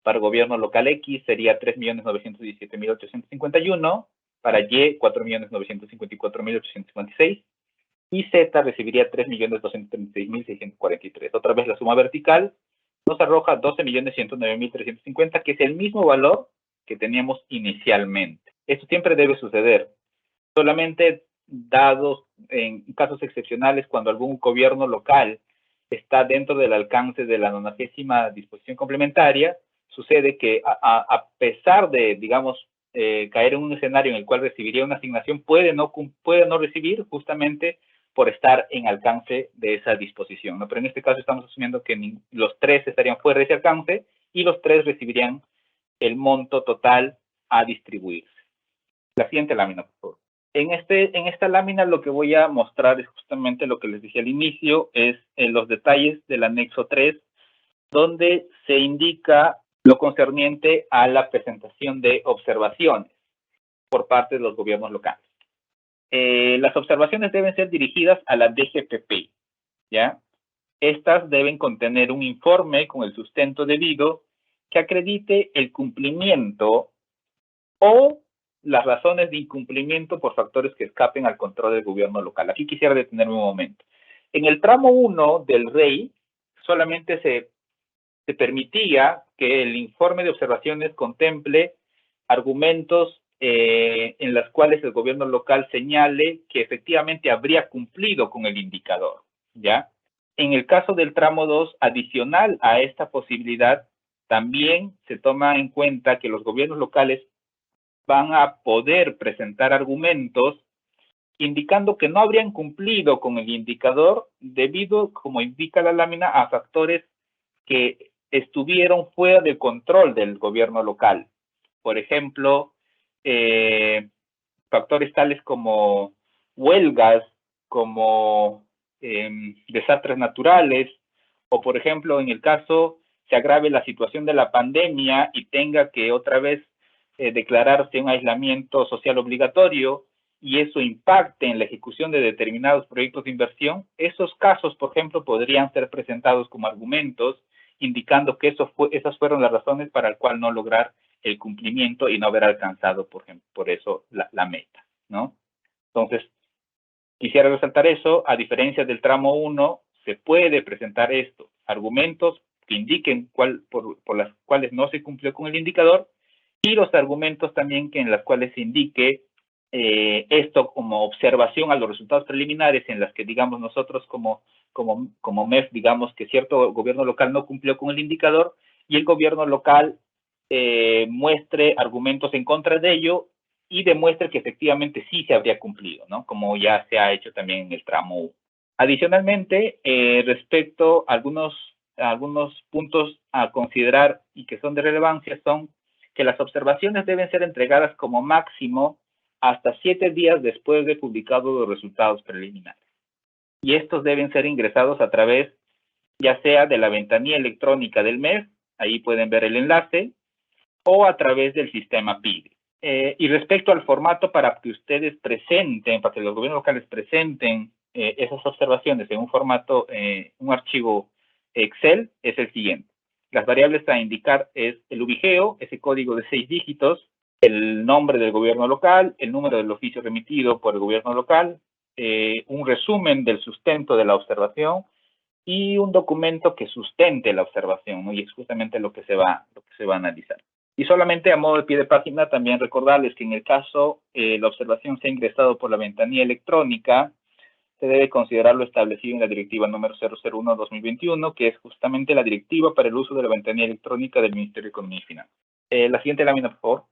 Para el gobierno local X sería 3.917.851, para Y 4.954.856 y Z recibiría 3.236.643. Otra vez la suma vertical nos arroja 12.109.350, que es el mismo valor que teníamos inicialmente. Esto siempre debe suceder. Solamente dados en casos excepcionales cuando algún gobierno local está dentro del alcance de la 90ª disposición complementaria, sucede que a pesar de, digamos, caer en un escenario en el cual recibiría una asignación, puede no recibir justamente por estar en alcance de esa disposición, ¿no? Pero en este caso estamos asumiendo que los 3 estarían fuera de ese alcance y los 3 recibirían el monto total a distribuirse. La siguiente lámina, por favor. En esta lámina lo que voy a mostrar es justamente lo que les dije al inicio, es los detalles del anexo 3, donde se indica lo concerniente a la presentación de observaciones por parte de los gobiernos locales. Las observaciones deben ser dirigidas a la DGPP, ¿ya? Estas deben contener un informe con el sustento debido que acredite el cumplimiento o las razones de incumplimiento por factores que escapen al control del gobierno local. Aquí quisiera detenerme un momento. En el tramo 1 del REI solamente se permitía que el informe de observaciones contemple argumentos en los cuales el gobierno local señale que efectivamente habría cumplido con el indicador, ¿ya? En el caso del tramo 2, adicional a esta posibilidad, también se toma en cuenta que los gobiernos locales van a poder presentar argumentos indicando que no habrían cumplido con el indicador debido, como indica la lámina, a factores que estuvieron fuera del control del gobierno local. Por ejemplo, factores tales como huelgas, como desastres naturales, o por ejemplo, en el caso se agrave la situación de la pandemia y tenga que otra vez declararse un aislamiento social obligatorio y eso impacte en la ejecución de determinados proyectos de inversión, esos casos, por ejemplo, podrían ser presentados como argumentos indicando que esas fueron las razones para el cual no lograr el cumplimiento y no haber alcanzado, por ejemplo, por eso la meta, ¿no? Entonces, quisiera resaltar eso, a diferencia del tramo 1, se puede presentar esto, argumentos que indiquen por las cuales no se cumplió con el indicador, y los argumentos también que en las cuales se indique esto como observación a los resultados preliminares en las que, digamos, nosotros como MEF, digamos que cierto gobierno local no cumplió con el indicador y el gobierno local muestre argumentos en contra de ello y demuestre que efectivamente sí se habría cumplido, ¿no? Como ya se ha hecho también en el tramo 1. Adicionalmente, respecto a algunos puntos a considerar y que son de relevancia son que las observaciones deben ser entregadas como máximo hasta 7 días después de publicados los resultados preliminares. Y estos deben ser ingresados a través, ya sea de la ventanilla electrónica del MEF, ahí pueden ver el enlace, o a través del sistema PIDE. Y respecto al formato para que ustedes presenten, para que los gobiernos locales presenten esas observaciones en un formato, un archivo Excel, es el siguiente. Las variables a indicar es el ubigeo, ese código de 6 dígitos, el nombre del gobierno local, el número del oficio remitido por el gobierno local, un resumen del sustento de la observación y un documento que sustente la observación, ¿no? Y es justamente lo que se va a analizar. Y solamente a modo de pie de página, también recordarles que en el caso la observación sea ingresado por la ventanilla electrónica, se debe considerar lo establecido en la directiva número 001-2021, que es justamente la directiva para el uso de la ventanilla electrónica del Ministerio de Economía y Finanzas. La siguiente lámina, por favor.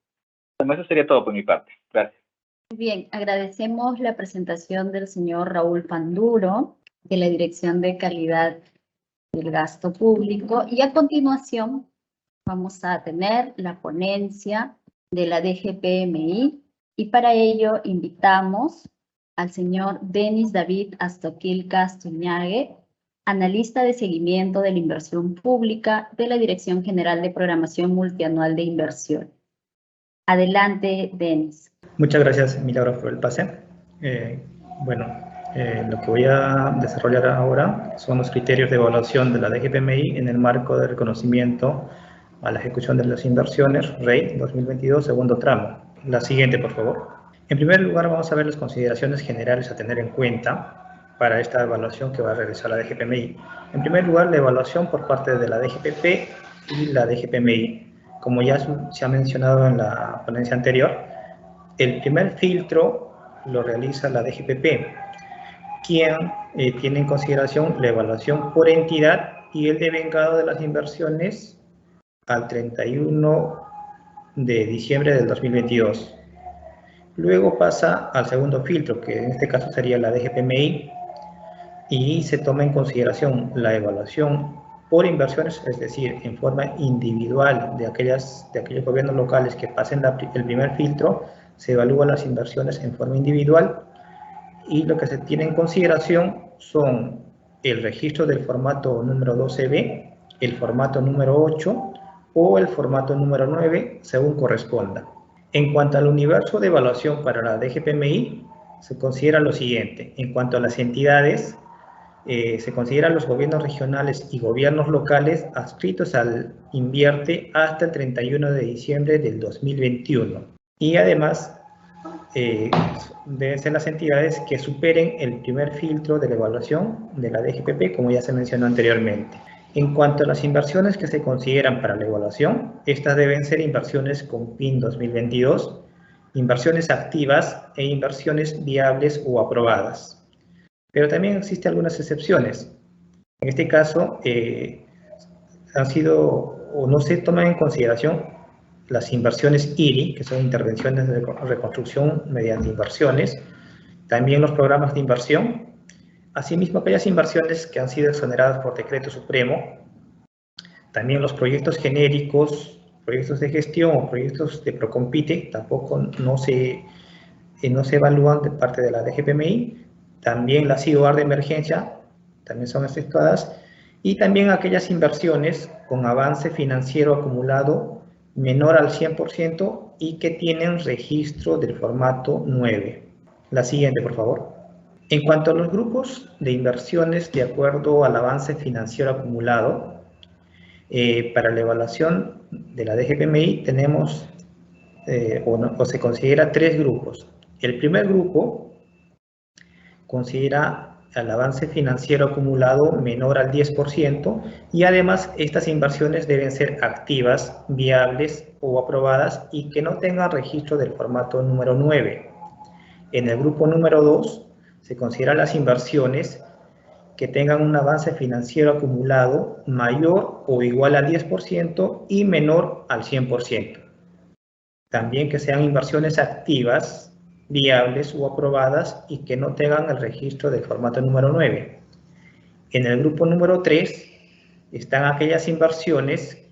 Bueno, eso sería todo por mi parte. Gracias. Bien, agradecemos la presentación del señor Raúl Panduro, de la Dirección de Calidad del Gasto Público, y a continuación vamos a tener la ponencia de la DGPMI, y para ello invitamos al señor Denis David Astoquil Castuñague, analista de seguimiento de la inversión pública de la Dirección General de Programación Multianual de Inversión. Adelante, Denis. Muchas gracias, Milagros, por el pase. Lo que voy a desarrollar ahora son los criterios de evaluación de la DGPMI en el marco de reconocimiento a la ejecución de las inversiones, REI 2022, segundo tramo. La siguiente, por favor. En primer lugar, vamos a ver las consideraciones generales a tener en cuenta para esta evaluación que va a realizar la DGPMI. En primer lugar, la evaluación por parte de la DGPP y la DGPMI. Como ya se ha mencionado en la ponencia anterior, el primer filtro lo realiza la DGPP, quien tiene en consideración la evaluación por entidad y el devengado de las inversiones al 31 de diciembre del 2022. Luego pasa al segundo filtro, que en este caso sería la DGPMI, y se toma en consideración la evaluación por inversiones, es decir, en forma individual de aquellos gobiernos locales que pasen el primer filtro, se evalúan las inversiones en forma individual, y lo que se tiene en consideración son el registro del formato número 12B, el formato número 8 o el formato número 9, según corresponda. En cuanto al universo de evaluación para la DGPMI, se considera lo siguiente. En cuanto a las entidades, se consideran los gobiernos regionales y gobiernos locales adscritos al Invierte hasta el 31 de diciembre del 2021. Y además, deben ser las entidades que superen el primer filtro de la evaluación de la DGPP, como ya se mencionó anteriormente. En cuanto a las inversiones que se consideran para la evaluación, estas deben ser inversiones con PIN 2022, inversiones activas e inversiones viables o aprobadas. Pero también existen algunas excepciones. En este caso, han sido o no se toman en consideración las inversiones IRI, que son intervenciones de reconstrucción mediante inversiones, también los programas de inversión, asimismo aquellas inversiones que han sido exoneradas por decreto supremo, también los proyectos genéricos, proyectos de gestión o proyectos de Procompite, tampoco no se no se evalúan de parte de la DGPMI. También las IOR de emergencia también son efectuadas, y también aquellas inversiones con avance financiero acumulado menor al 100% y que tienen registro del formato 9. La siguiente, por favor. En cuanto a los grupos de inversiones de acuerdo al avance financiero acumulado, para la evaluación de la DGPMI tenemos o se considera 3 grupos. El primer grupo considera el avance financiero acumulado menor al 10% y además estas inversiones deben ser activas, viables o aprobadas y que no tengan registro del formato número 9. En el grupo número 2 se consideran las inversiones que tengan un avance financiero acumulado mayor o igual al 10% y menor al 100%. También que sean inversiones activas, viables o aprobadas y que no tengan el registro del formato número 9. En el grupo número 3 están aquellas inversiones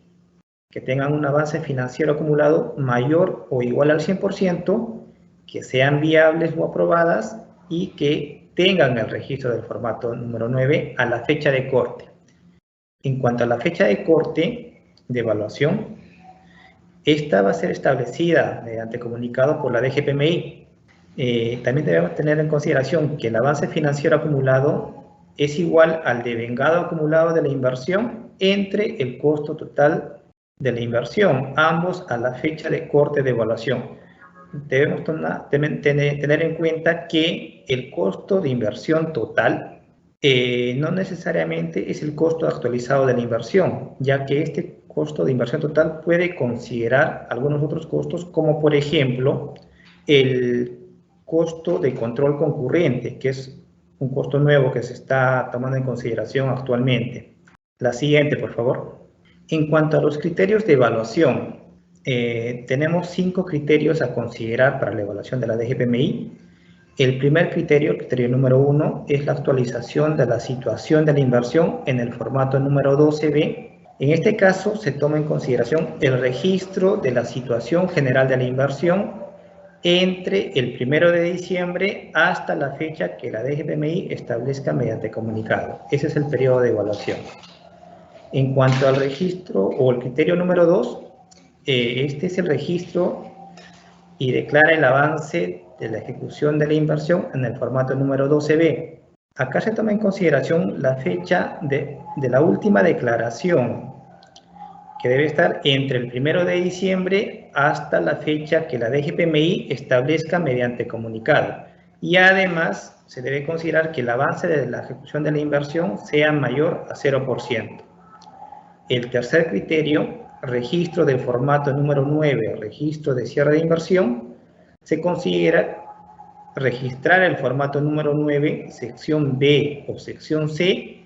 que tengan un avance financiero acumulado mayor o igual al 100%, que sean viables o aprobadas y que tengan el registro del formato número 9 a la fecha de corte. En cuanto a la fecha de corte de evaluación, esta va a ser establecida mediante comunicado por la DGPMI. También debemos tener en consideración que el avance financiero acumulado es igual al devengado acumulado de la inversión entre el costo total de la inversión, ambos a la fecha de corte de evaluación. Debemos tener en cuenta que el costo de inversión total no necesariamente es el costo actualizado de la inversión, ya que este costo de inversión total puede considerar algunos otros costos, como por ejemplo el costo de control concurrente, que es un costo nuevo que se está tomando en consideración actualmente. La siguiente, por favor. En cuanto a los criterios de evaluación, tenemos 5 criterios a considerar para la evaluación de la DGPMI. El primer criterio, el criterio número 1, es la actualización de la situación de la inversión en el formato número 12B. En este caso, se toma en consideración el registro de la situación general de la inversión entre el 1 de diciembre hasta la fecha que la DGPMI establezca mediante comunicado. Ese es el periodo de evaluación. En cuanto al registro o el criterio número 2, este es el registro y declara el avance de la ejecución de la inversión en el formato número 12B. Acá se toma en consideración la fecha de la última declaración, que debe estar entre el 1 de diciembre hasta la fecha que la DGPMI establezca mediante comunicado. Y además se debe considerar que el avance de la ejecución de la inversión sea mayor a 0%. El tercer criterio, registro del formato número 9, registro de cierre de inversión, se considera registrar el formato número 9, sección B o sección C,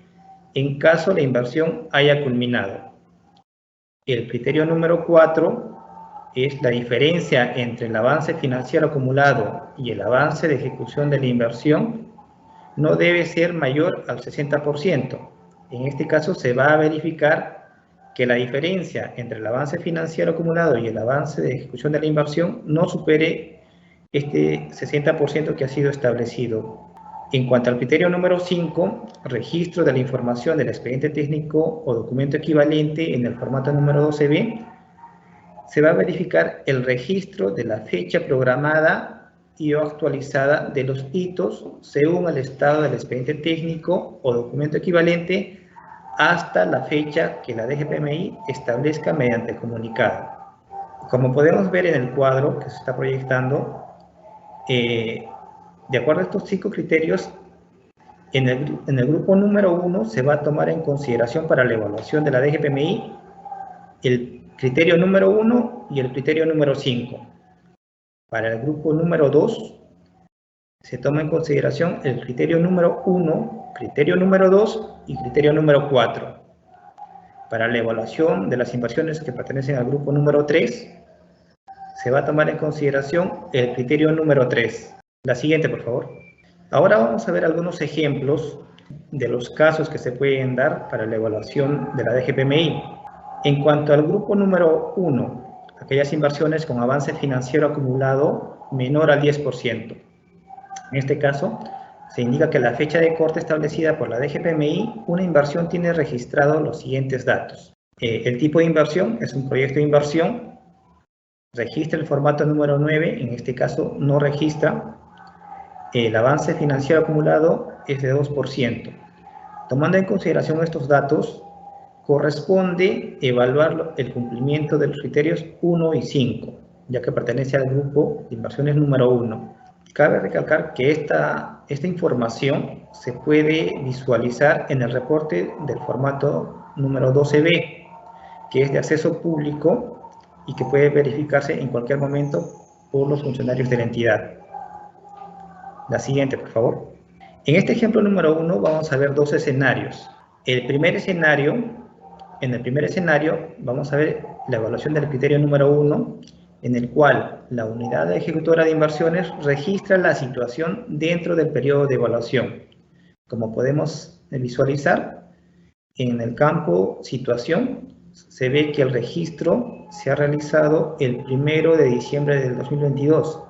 en caso la inversión haya culminado. El criterio número 4 es la diferencia entre el avance financiero acumulado y el avance de ejecución de la inversión no debe ser mayor al 60%. En este caso se va a verificar que la diferencia entre el avance financiero acumulado y el avance de ejecución de la inversión no supere este 60% que ha sido establecido. En cuanto al criterio número 5, registro de la información del expediente técnico o documento equivalente en el formato número 12B, se va a verificar el registro de la fecha programada y o actualizada de los hitos según el estado del expediente técnico o documento equivalente hasta la fecha que la DGPMI establezca mediante comunicado. Como podemos ver en el cuadro que se está proyectando, de acuerdo a estos 5 criterios, en el grupo número 1 se va a tomar en consideración para la evaluación de la DGPMI el criterio número 1 y el criterio número 5. Para el grupo número 2 se toma en consideración el criterio número 1, criterio número 2 y criterio número 4. Para la evaluación de las inversiones que pertenecen al grupo número 3 se va a tomar en consideración el criterio número 3. La siguiente, por favor. Ahora vamos a ver algunos ejemplos de los casos que se pueden dar para la evaluación de la DGPMI. En cuanto al grupo número 1, aquellas inversiones con avance financiero acumulado menor al 10%. En este caso, se indica que a la fecha de corte establecida por la DGPMI, una inversión tiene registrado los siguientes datos. El tipo de inversión es un proyecto de inversión, registra el formato número 9, en este caso no registra. El avance financiero acumulado es de 2%. Tomando en consideración estos datos, corresponde evaluar el cumplimiento de los criterios 1 y 5, ya que pertenece al grupo de inversiones número 1. Cabe recalcar que esta información se puede visualizar en el reporte del formato número 12B, que es de acceso público y que puede verificarse en cualquier momento por los funcionarios de la entidad. La siguiente, por favor. En este ejemplo número 1 vamos a ver dos escenarios. En el primer escenario vamos a ver la evaluación del criterio número 1, en el cual la unidad ejecutora de inversiones registra la situación dentro del periodo de evaluación. Como podemos visualizar, en el campo situación se ve que el registro se ha realizado el 1 de diciembre del 2022.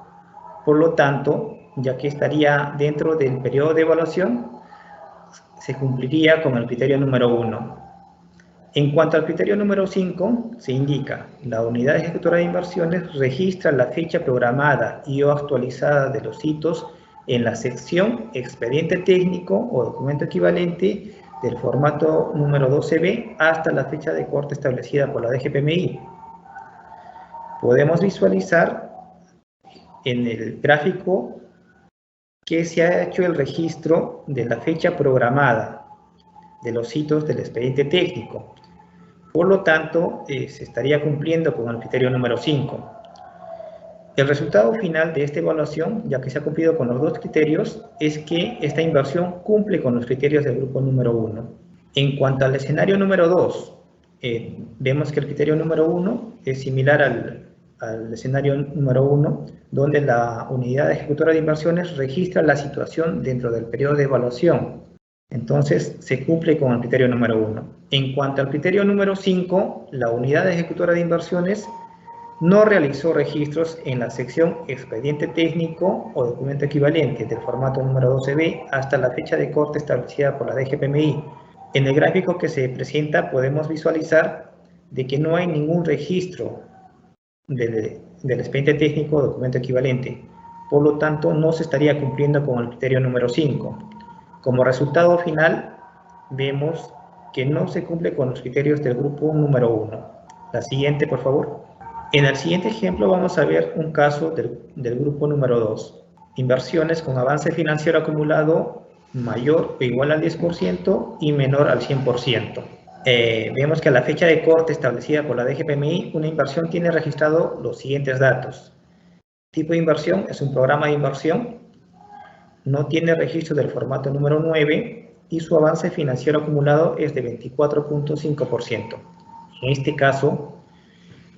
Por lo tanto, ya que estaría dentro del periodo de evaluación, se cumpliría con el criterio número 1. En cuanto al criterio número 5, se indica: la unidad ejecutora de inversiones registra la fecha programada y o actualizada de los hitos en la sección expediente técnico o documento equivalente del formato número 12B hasta la fecha de corte establecida por la DGPMI. Podemos visualizar en el gráfico que se ha hecho el registro de la fecha programada de los hitos del expediente técnico. Por lo tanto, se estaría cumpliendo con el criterio número 5. El resultado final de esta evaluación, ya que se ha cumplido con los dos criterios, es que esta inversión cumple con los criterios del grupo número 1. En cuanto al escenario número 2, vemos que el criterio número 1 es similar al escenario número 1, donde la unidad ejecutora de inversiones registra la situación dentro del periodo de evaluación. Entonces, se cumple con el criterio número 1. En cuanto al criterio número 5, la unidad ejecutora de inversiones no realizó registros en la sección expediente técnico o documento equivalente del formato número 12B hasta la fecha de corte establecida por la DGPMI. En el gráfico que se presenta podemos visualizar de que no hay ningún registro del expediente técnico o documento equivalente. Por lo tanto, no se estaría cumpliendo con el criterio número 5. Como resultado final, vemos que no se cumple con los criterios del grupo número 1. La siguiente, por favor. En el siguiente ejemplo vamos a ver un caso del grupo número 2. Inversiones con avance financiero acumulado mayor o igual al 10% y menor al 100%. Vemos que a la fecha de corte establecida por la DGPMI, una inversión tiene registrado los siguientes datos. Tipo de inversión es un programa de inversión, no tiene registro del formato número 9 y su avance financiero acumulado es de 24.5%. En este caso,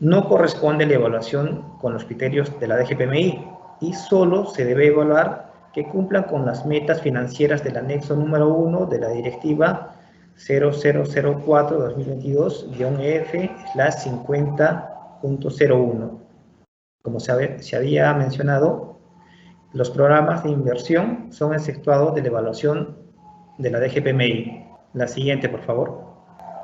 no corresponde la evaluación con los criterios de la DGPMI y solo se debe evaluar que cumplan con las metas financieras del anexo número 1 de la directiva 0004-2022-EF/50.01. Como se había mencionado, los programas de inversión son exceptuados de la evaluación de la DGPMI. La siguiente, por favor.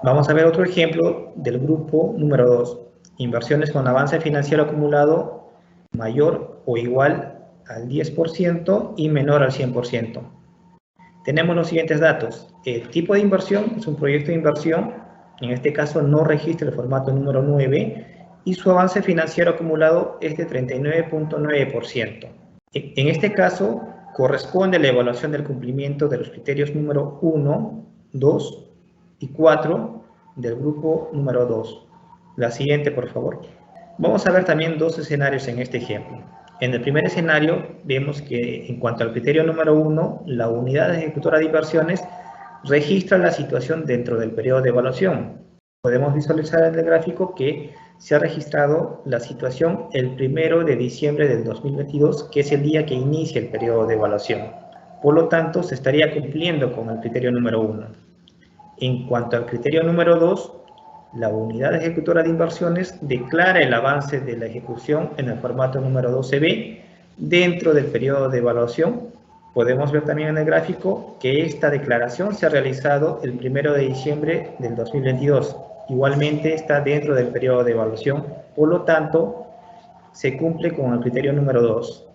Vamos a ver otro ejemplo del grupo número 2. Inversiones con avance financiero acumulado mayor o igual al 10% y menor al 100%. Tenemos los siguientes datos. El tipo de inversión es un proyecto de inversión, en este caso no registra el formato número 9 y su avance financiero acumulado es de 39.9%. En este caso, corresponde la evaluación del cumplimiento de los criterios número 1, 2 y 4 del grupo número 2. La siguiente, por favor. Vamos a ver también dos escenarios en este ejemplo. En el primer escenario, vemos que en cuanto al criterio número 1, la unidad ejecutora de inversiones registra la situación dentro del periodo de evaluación. Podemos visualizar en el gráfico que se ha registrado la situación el 1 de diciembre del 2022, que es el día que inicia el periodo de evaluación. Por lo tanto, se estaría cumpliendo con el criterio número 1. En cuanto al criterio número 2, la unidad ejecutora de inversiones declara el avance de la ejecución en el formato número 12B dentro del periodo de evaluación. Podemos ver también en el gráfico que esta declaración se ha realizado el 1 de diciembre del 2022. Igualmente está dentro del periodo de evaluación, por lo tanto, se cumple con el criterio número 2.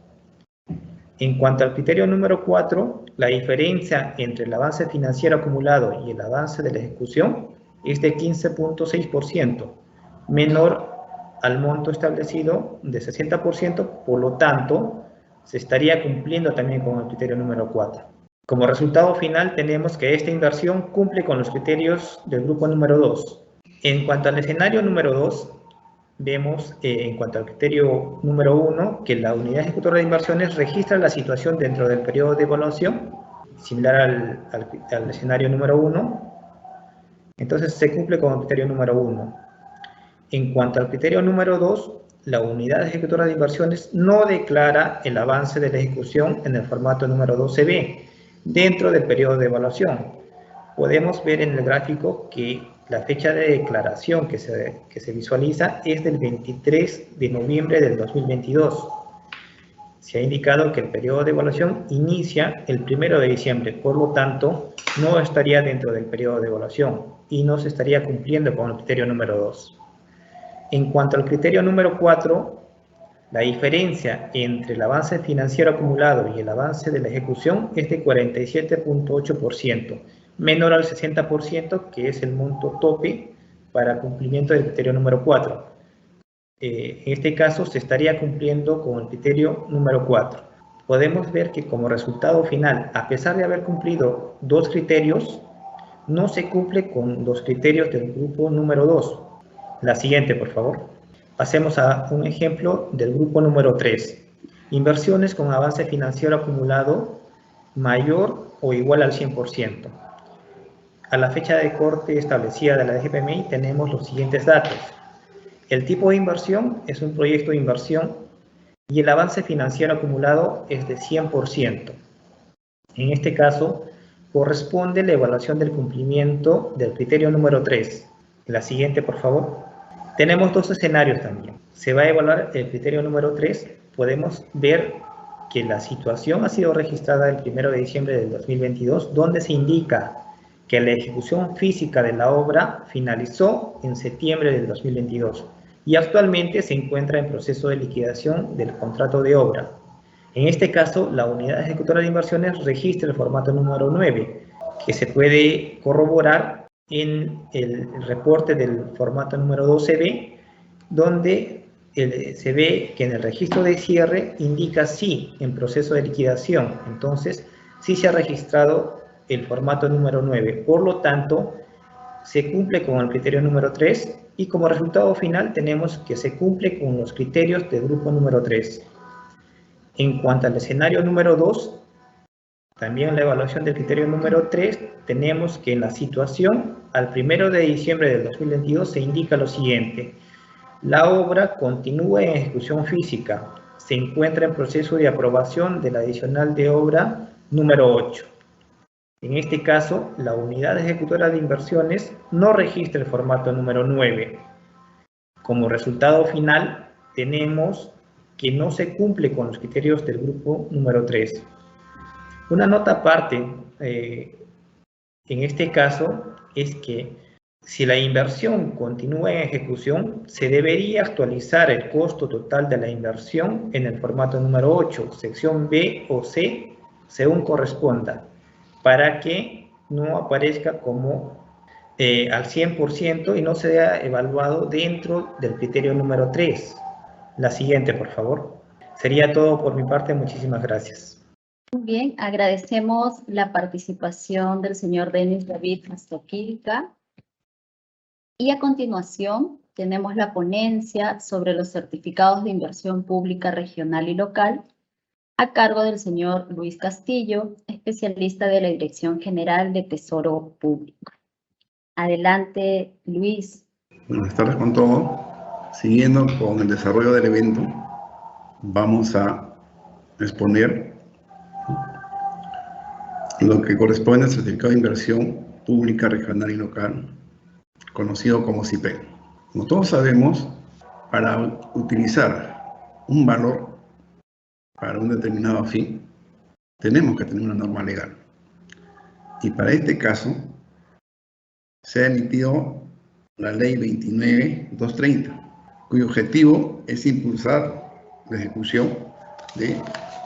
En cuanto al criterio número 4, la diferencia entre el avance financiero acumulado y el avance de la ejecución es de 15.6%, menor al monto establecido de 60%, por lo tanto, se estaría cumpliendo también con el criterio número 4. Como resultado final, tenemos que esta inversión cumple con los criterios del grupo número 2. En cuanto al escenario número 2, vemos en cuanto al criterio número 1 que la unidad ejecutora de inversiones registra la situación dentro del periodo de evaluación, similar al escenario número 1. Entonces se cumple con el criterio número 1. En cuanto al criterio número 2, la unidad ejecutora de inversiones no declara el avance de la ejecución en el formato número 12B dentro del periodo de evaluación. Podemos ver en el gráfico que la fecha de declaración que se visualiza es del 23 de noviembre del 2022. Se ha indicado que el periodo de evaluación inicia el 1 de diciembre, por lo tanto, no estaría dentro del periodo de evaluación y no se estaría cumpliendo con el criterio número 2. En cuanto al criterio número 4, la diferencia entre el avance financiero acumulado y el avance de la ejecución es de 47.8%, menor al 60%, que es el monto tope para cumplimiento del criterio número 4. En este caso se estaría cumpliendo con el criterio número 4. Podemos ver que como resultado final, a pesar de haber cumplido 2 criterios, no se cumple con los criterios del grupo número 2. La siguiente, por favor. Pasemos a un ejemplo del grupo número 3. Inversiones con avance financiero acumulado mayor o igual al 100%. A la fecha de corte establecida de la DGPMI tenemos los siguientes datos. El tipo de inversión es un proyecto de inversión y el avance financiero acumulado es de 100%. En este caso, corresponde la evaluación del cumplimiento del criterio número 3. La siguiente, por favor. Tenemos 2 escenarios también. Se va a evaluar el criterio número 3. Podemos ver que la situación ha sido registrada el 1 de diciembre del 2022, donde se indica que la ejecución física de la obra finalizó en septiembre del 2022 y actualmente se encuentra en proceso de liquidación del contrato de obra. En este caso, la unidad ejecutora de inversiones registra el formato número 9, que se puede corroborar en el reporte del formato número 12B, donde se ve que en el registro de cierre indica sí en proceso de liquidación. Entonces, sí se ha registrado el formato número 9. Por lo tanto, se cumple con el criterio número 3 y como resultado final tenemos que se cumple con los criterios del grupo número 3. En cuanto al escenario número 2, también en la evaluación del criterio número 3, tenemos que en la situación al 1 de diciembre del 2022 se indica lo siguiente. La obra continúa en ejecución física. Se encuentra en proceso de aprobación del adicional de obra número 8. En este caso, la unidad ejecutora de inversiones no registra el formato número 9. Como resultado final, tenemos que no se cumple con los criterios del grupo número 3. Una nota aparte, en este caso, es que si la inversión continúa en ejecución, se debería actualizar el costo total de la inversión en el formato número 8, sección B o C, según corresponda, para que no aparezca como al 100% y no sea evaluado dentro del criterio número 3. La siguiente, por favor. Sería todo por mi parte. Muchísimas gracias. Muy bien, agradecemos la participación del señor Denis David Mastoquilca. Y a continuación tenemos la ponencia sobre los certificados de inversión pública regional y local a cargo del señor Luis Castillo, especialista de la Dirección General de Tesoro Público. Adelante, Luis. Buenas tardes con todo. Siguiendo con el desarrollo del evento, vamos a exponer lo que corresponde al certificado de inversión pública regional y local, conocido como CIPE. Como todos sabemos, para utilizar un valor para un determinado fin, tenemos que tener una norma legal. Y para este caso, se ha emitido la Ley 29.230, cuyo objetivo es impulsar la ejecución de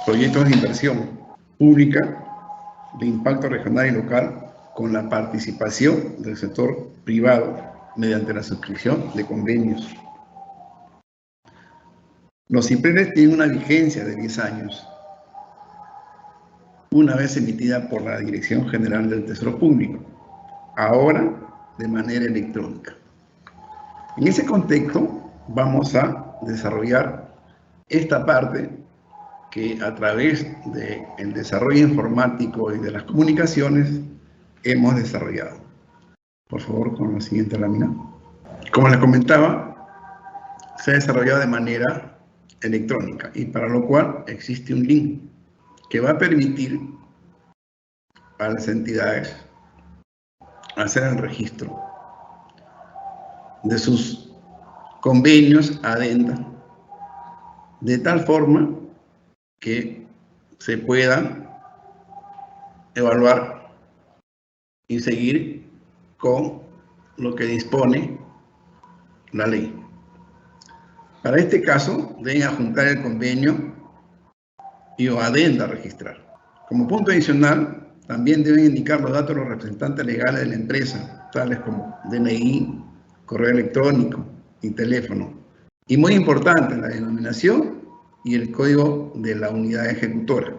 proyectos de inversión pública de impacto regional y local con la participación del sector privado mediante la suscripción de convenios. Los CIPRELES tienen una vigencia de 10 años, una vez emitida por la Dirección General del Tesoro Público, ahora de manera electrónica. En ese contexto vamos a desarrollar esta parte que a través del desarrollo informático y de las comunicaciones hemos desarrollado. Por favor, con la siguiente lámina. Como les comentaba, se ha desarrollado de manera electrónica y para lo cual existe un link que va a permitir a las entidades hacer el registro de sus convenios adenda de tal forma que se puedan evaluar y seguir con lo que dispone la ley. Para este caso, deben adjuntar el convenio y o adenda a registrar. Como punto adicional, también deben indicar los datos de los representantes legales de la empresa, tales como DNI, correo electrónico y teléfono. Y muy importante, la denominación y el código de la unidad ejecutora.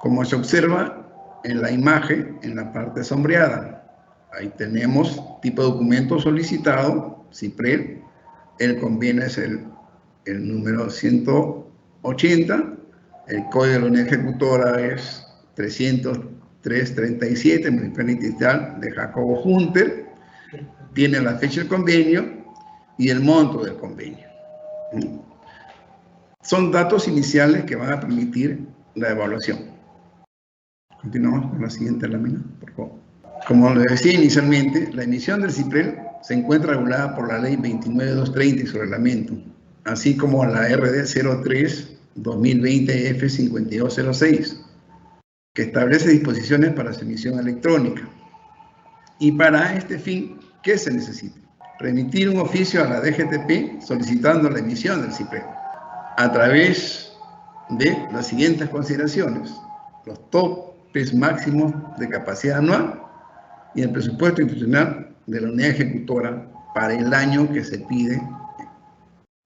Como se observa en la imagen, en la parte sombreada, ahí tenemos tipo de documento solicitado, CIPREL, el convenio es el número 180, el código de la unidad ejecutora es 30337, municipal digital de Jacobo Hunter, tiene la fecha del convenio y el monto del convenio. Son datos iniciales que van a permitir la evaluación. Continuamos con la siguiente lámina, por favor. Como les decía inicialmente, la emisión del CIPREL se encuentra regulada por la Ley 29.230 y su reglamento, así como la RD 03-2020 F5206, que establece disposiciones para su emisión electrónica. Y para este fin, ¿qué se necesita? Remitir un oficio a la DGTP solicitando la emisión del CIPREL a través de las siguientes consideraciones: los topes máximos de capacidad anual y el presupuesto institucional de la unidad ejecutora para el año que se pide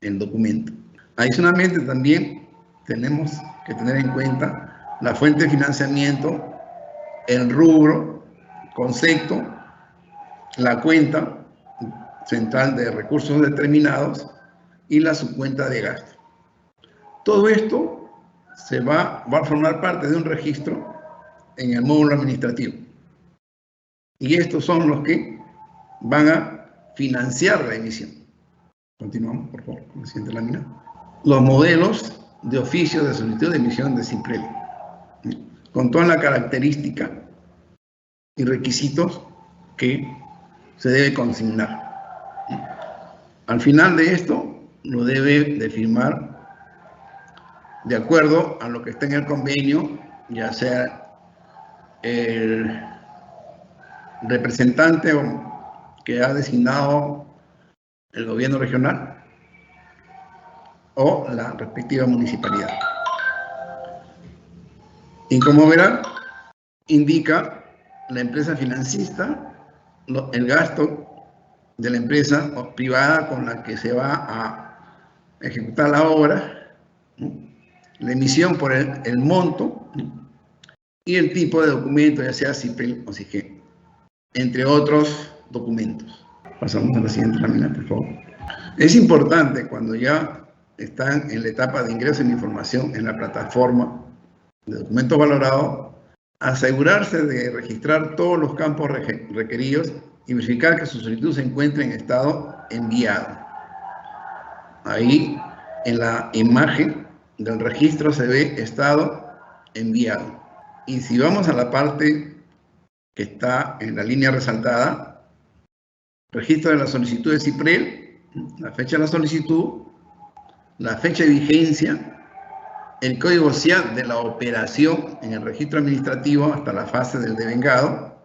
el documento. Adicionalmente, también tenemos que tener en cuenta la fuente de financiamiento, el rubro, concepto, la cuenta central de recursos determinados y la subcuenta de gasto. Todo esto va a formar parte de un registro en el módulo administrativo. Y estos son los que van a financiar la emisión. Continuamos, por favor, con la siguiente lámina. Los modelos de oficio de solicitud de emisión de CIPREL, con toda la característica y requisitos que se debe consignar. Al final de esto, lo debe de firmar de acuerdo a lo que está en el convenio, ya sea el representante que ha designado el gobierno regional o la respectiva municipalidad. Y como verán, indica la empresa financista, el gasto de la empresa privada con la que se va a ejecutar la obra, la emisión por el monto y el tipo de documento, ya sea CIPREL o CIGE, entre otros documentos. Pasamos a la siguiente lámina, por favor. Es importante cuando ya están en la etapa de ingreso de información en la plataforma de documentos valorados, asegurarse de registrar todos los campos requeridos y verificar que su solicitud se encuentre en estado enviado. Ahí en la imagen del registro se ve estado enviado. Y si vamos a la parte que está en la línea resaltada, registro de la solicitud de CIPREL, la fecha de la solicitud, la fecha de vigencia el código SIAT de la operación en el registro administrativo hasta la fase del devengado,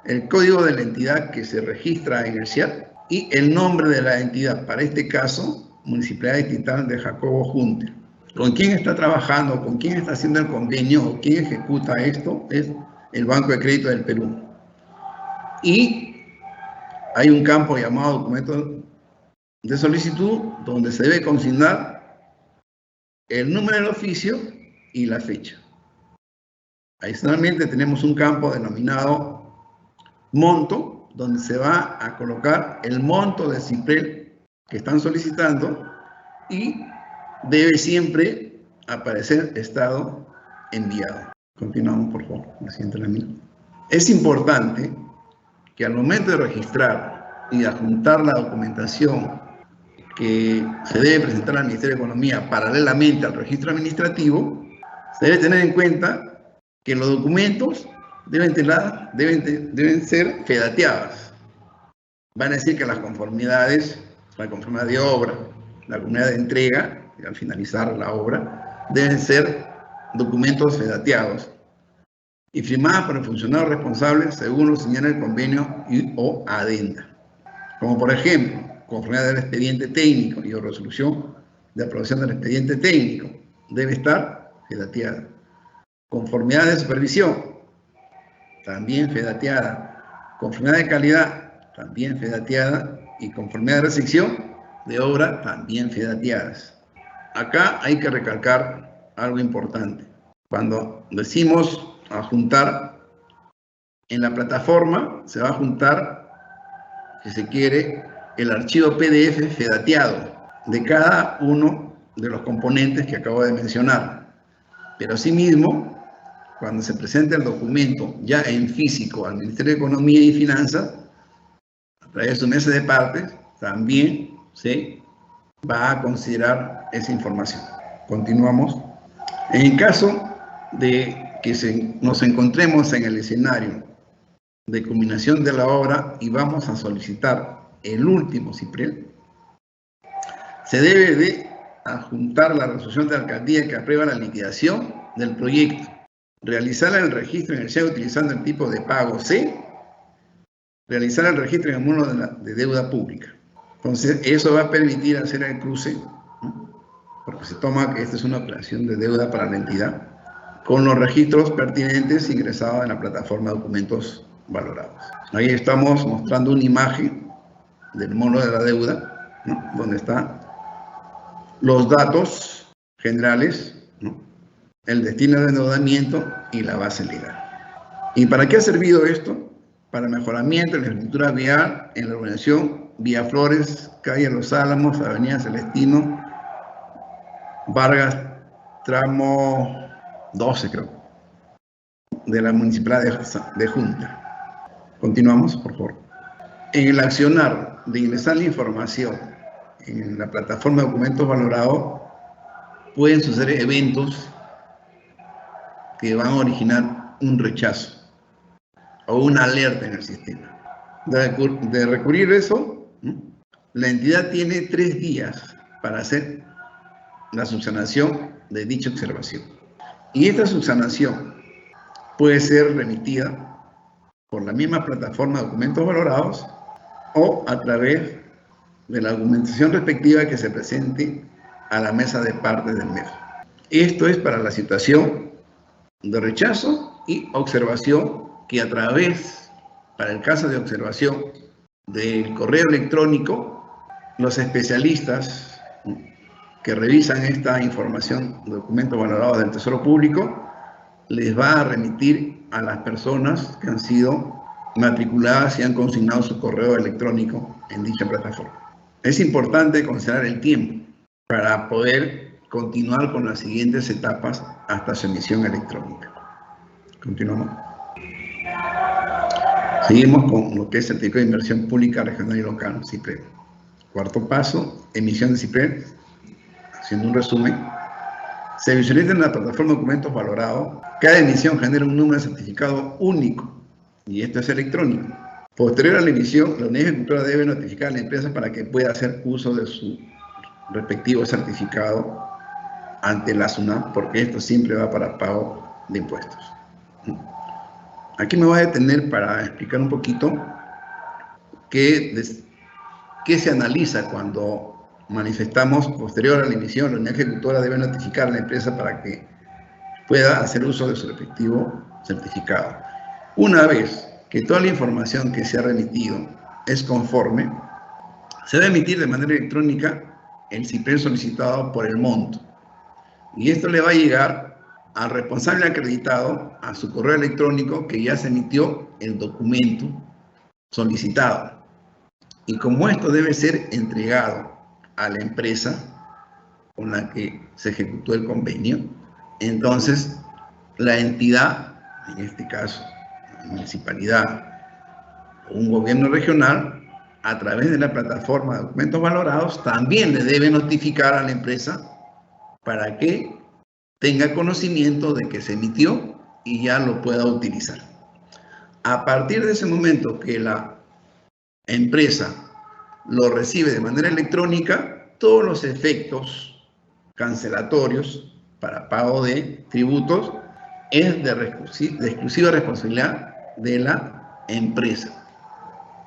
el código de la entidad que se registra en el SIAT y el nombre de la entidad, para este caso, Municipalidad Distrital de Jacobo Junter. ¿Con quién está trabajando, con quién está haciendo el convenio o quién ejecuta esto? Es el Banco de Crédito del Perú. Y hay un campo llamado documento de solicitud donde se debe consignar el número del oficio y la fecha. Adicionalmente tenemos un campo denominado monto, donde se va a colocar el monto de CIPREL que están solicitando y debe siempre aparecer estado enviado. Continuamos, por favor, la siguiente lámina. Es importante que al momento de registrar y adjuntar la documentación que se debe presentar al Ministerio de Economía paralelamente al registro administrativo, se debe tener en cuenta que los documentos deben ser fedateados. Van a decir que las conformidades, la conformidad de obra, la conformidad de entrega, y al finalizar la obra, deben ser documentos fedateados y firmados por el funcionario responsable según lo señala el convenio o adenda. Como por ejemplo, conformidad del expediente técnico y o resolución de aprobación del expediente técnico debe estar fedateada. Conformidad de supervisión, también fedateada. Conformidad de calidad, también fedateada. Y conformidad de recepción de obra, también fedateadas. Acá hay que recalcar algo importante. Cuando decimos adjuntar, en la plataforma se va a juntar, si se quiere, el archivo PDF fedateado de cada uno de los componentes que acabo de mencionar. Pero asimismo, cuando se presenta el documento ya en físico al Ministerio de Economía y Finanzas, a través de su mesa de partes, también se va a considerar esa información. Continuamos. En caso de que nos encontremos en el escenario de culminación de la obra y vamos a solicitar el último CIPREL, se debe de adjuntar la resolución de alcaldía que aprueba la liquidación del proyecto, realizar el registro en el SEA utilizando el tipo de pago C, realizar el registro en el módulo de deuda pública. Entonces, eso va a permitir hacer el cruce, ¿no? Porque se toma que esta es una operación de deuda para la entidad, con los registros pertinentes ingresados en la plataforma de documentos valorados. Ahí estamos mostrando una imagen del módulo de la deuda, ¿no? Donde están los datos generales, ¿no? El destino de endeudamiento y la base legal. ¿Y para qué ha servido esto? Para el mejoramiento de la infraestructura vial en la urbanización Vía Flores, calle Los Álamos, avenida Celestino, Vargas, tramo 12 creo, de la Municipalidad de Junta. Continuamos, por favor. En el accionar de ingresar la información en la plataforma de documentos valorados, pueden suceder eventos que van a originar un rechazo o una alerta en el sistema. De recurrir eso, la entidad tiene 3 días para hacer la subsanación de dicha observación. Y esta subsanación puede ser remitida por la misma plataforma de documentos valorados o a través de la argumentación respectiva que se presente a la mesa de partes del MEF. Esto es para la situación de rechazo y observación que a través, para el caso de observación del correo electrónico, los especialistas que revisan esta información, documentos valorados del Tesoro Público, les va a remitir a las personas que han sido matriculadas y han consignado su correo electrónico en dicha plataforma. Es importante considerar el tiempo para poder continuar con las siguientes etapas hasta su emisión electrónica. Continuamos. Seguimos con lo que es certificado de inversión pública regional y local, CIPREL. Cuarto paso, emisión de CIPREL. Haciendo un resumen, se visualiza en la plataforma de documentos valorados. Cada emisión genera un número de certificado único y esto es electrónico. Posterior a la emisión, la unidad ejecutora debe notificar a la empresa para que pueda hacer uso de su respectivo certificado ante la SUNAT, porque esto siempre va para pago de impuestos. Aquí me voy a detener para explicar un poquito qué se analiza cuando manifestamos posterior a la emisión. La unidad ejecutora debe notificar a la empresa para que pueda hacer uso de su respectivo certificado. Una vez que toda la información que se ha remitido es conforme, se debe emitir de manera electrónica el CIPREL solicitado por el monto. Y esto le va a llegar al responsable acreditado a su correo electrónico que ya se emitió el documento solicitado. Y como esto debe ser entregado a la empresa con la que se ejecutó el convenio, entonces la entidad, en este caso la municipalidad o un gobierno regional, a través de la plataforma de documentos valorados, también le debe notificar a la empresa para que tenga conocimiento de que se emitió y ya lo pueda utilizar. A partir de ese momento que la empresa lo recibe de manera electrónica, todos los efectos cancelatorios para pago de tributos es de exclusiva responsabilidad de la empresa.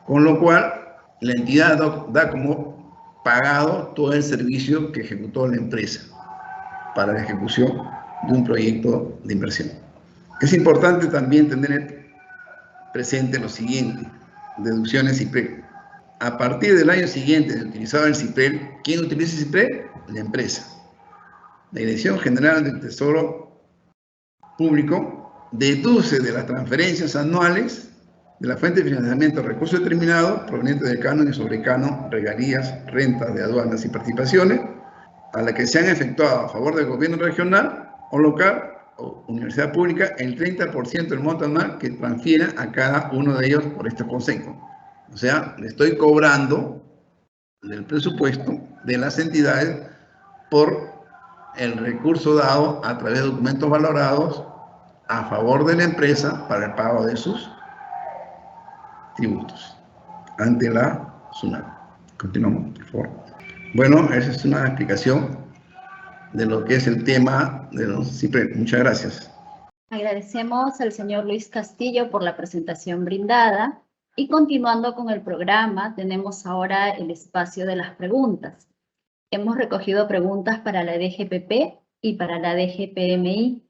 Con lo cual, la entidad da como pagado todo el servicio que ejecutó la empresa para la ejecución de un proyecto de inversión. Es importante también tener presente lo siguiente: deducciones CIPREL. A partir del año siguiente de utilizar el CIPREL, ¿quién utiliza el CIPREL? La empresa. La Dirección General del Tesoro Público deduce de las transferencias anuales de la fuente de financiamiento recursos determinados provenientes del canon y sobrecanon, regalías, rentas de aduanas y participaciones, a la que se han efectuado a favor del gobierno regional o local o universidad pública, el 30% del monto anual que transfiera a cada uno de ellos por este concepto. O sea, le estoy cobrando del presupuesto de las entidades por el recurso dado a través de documentos valorados a favor de la empresa para el pago de sus tributos ante la SUNAT. Continuamos, por favor. Bueno, esa es una explicación de lo que es el tema de los CIPREL. Muchas gracias. Agradecemos al señor Luis Castillo por la presentación brindada y continuando con el programa, tenemos ahora el espacio de las preguntas. Hemos recogido preguntas para la DGPP y para la DGPMI.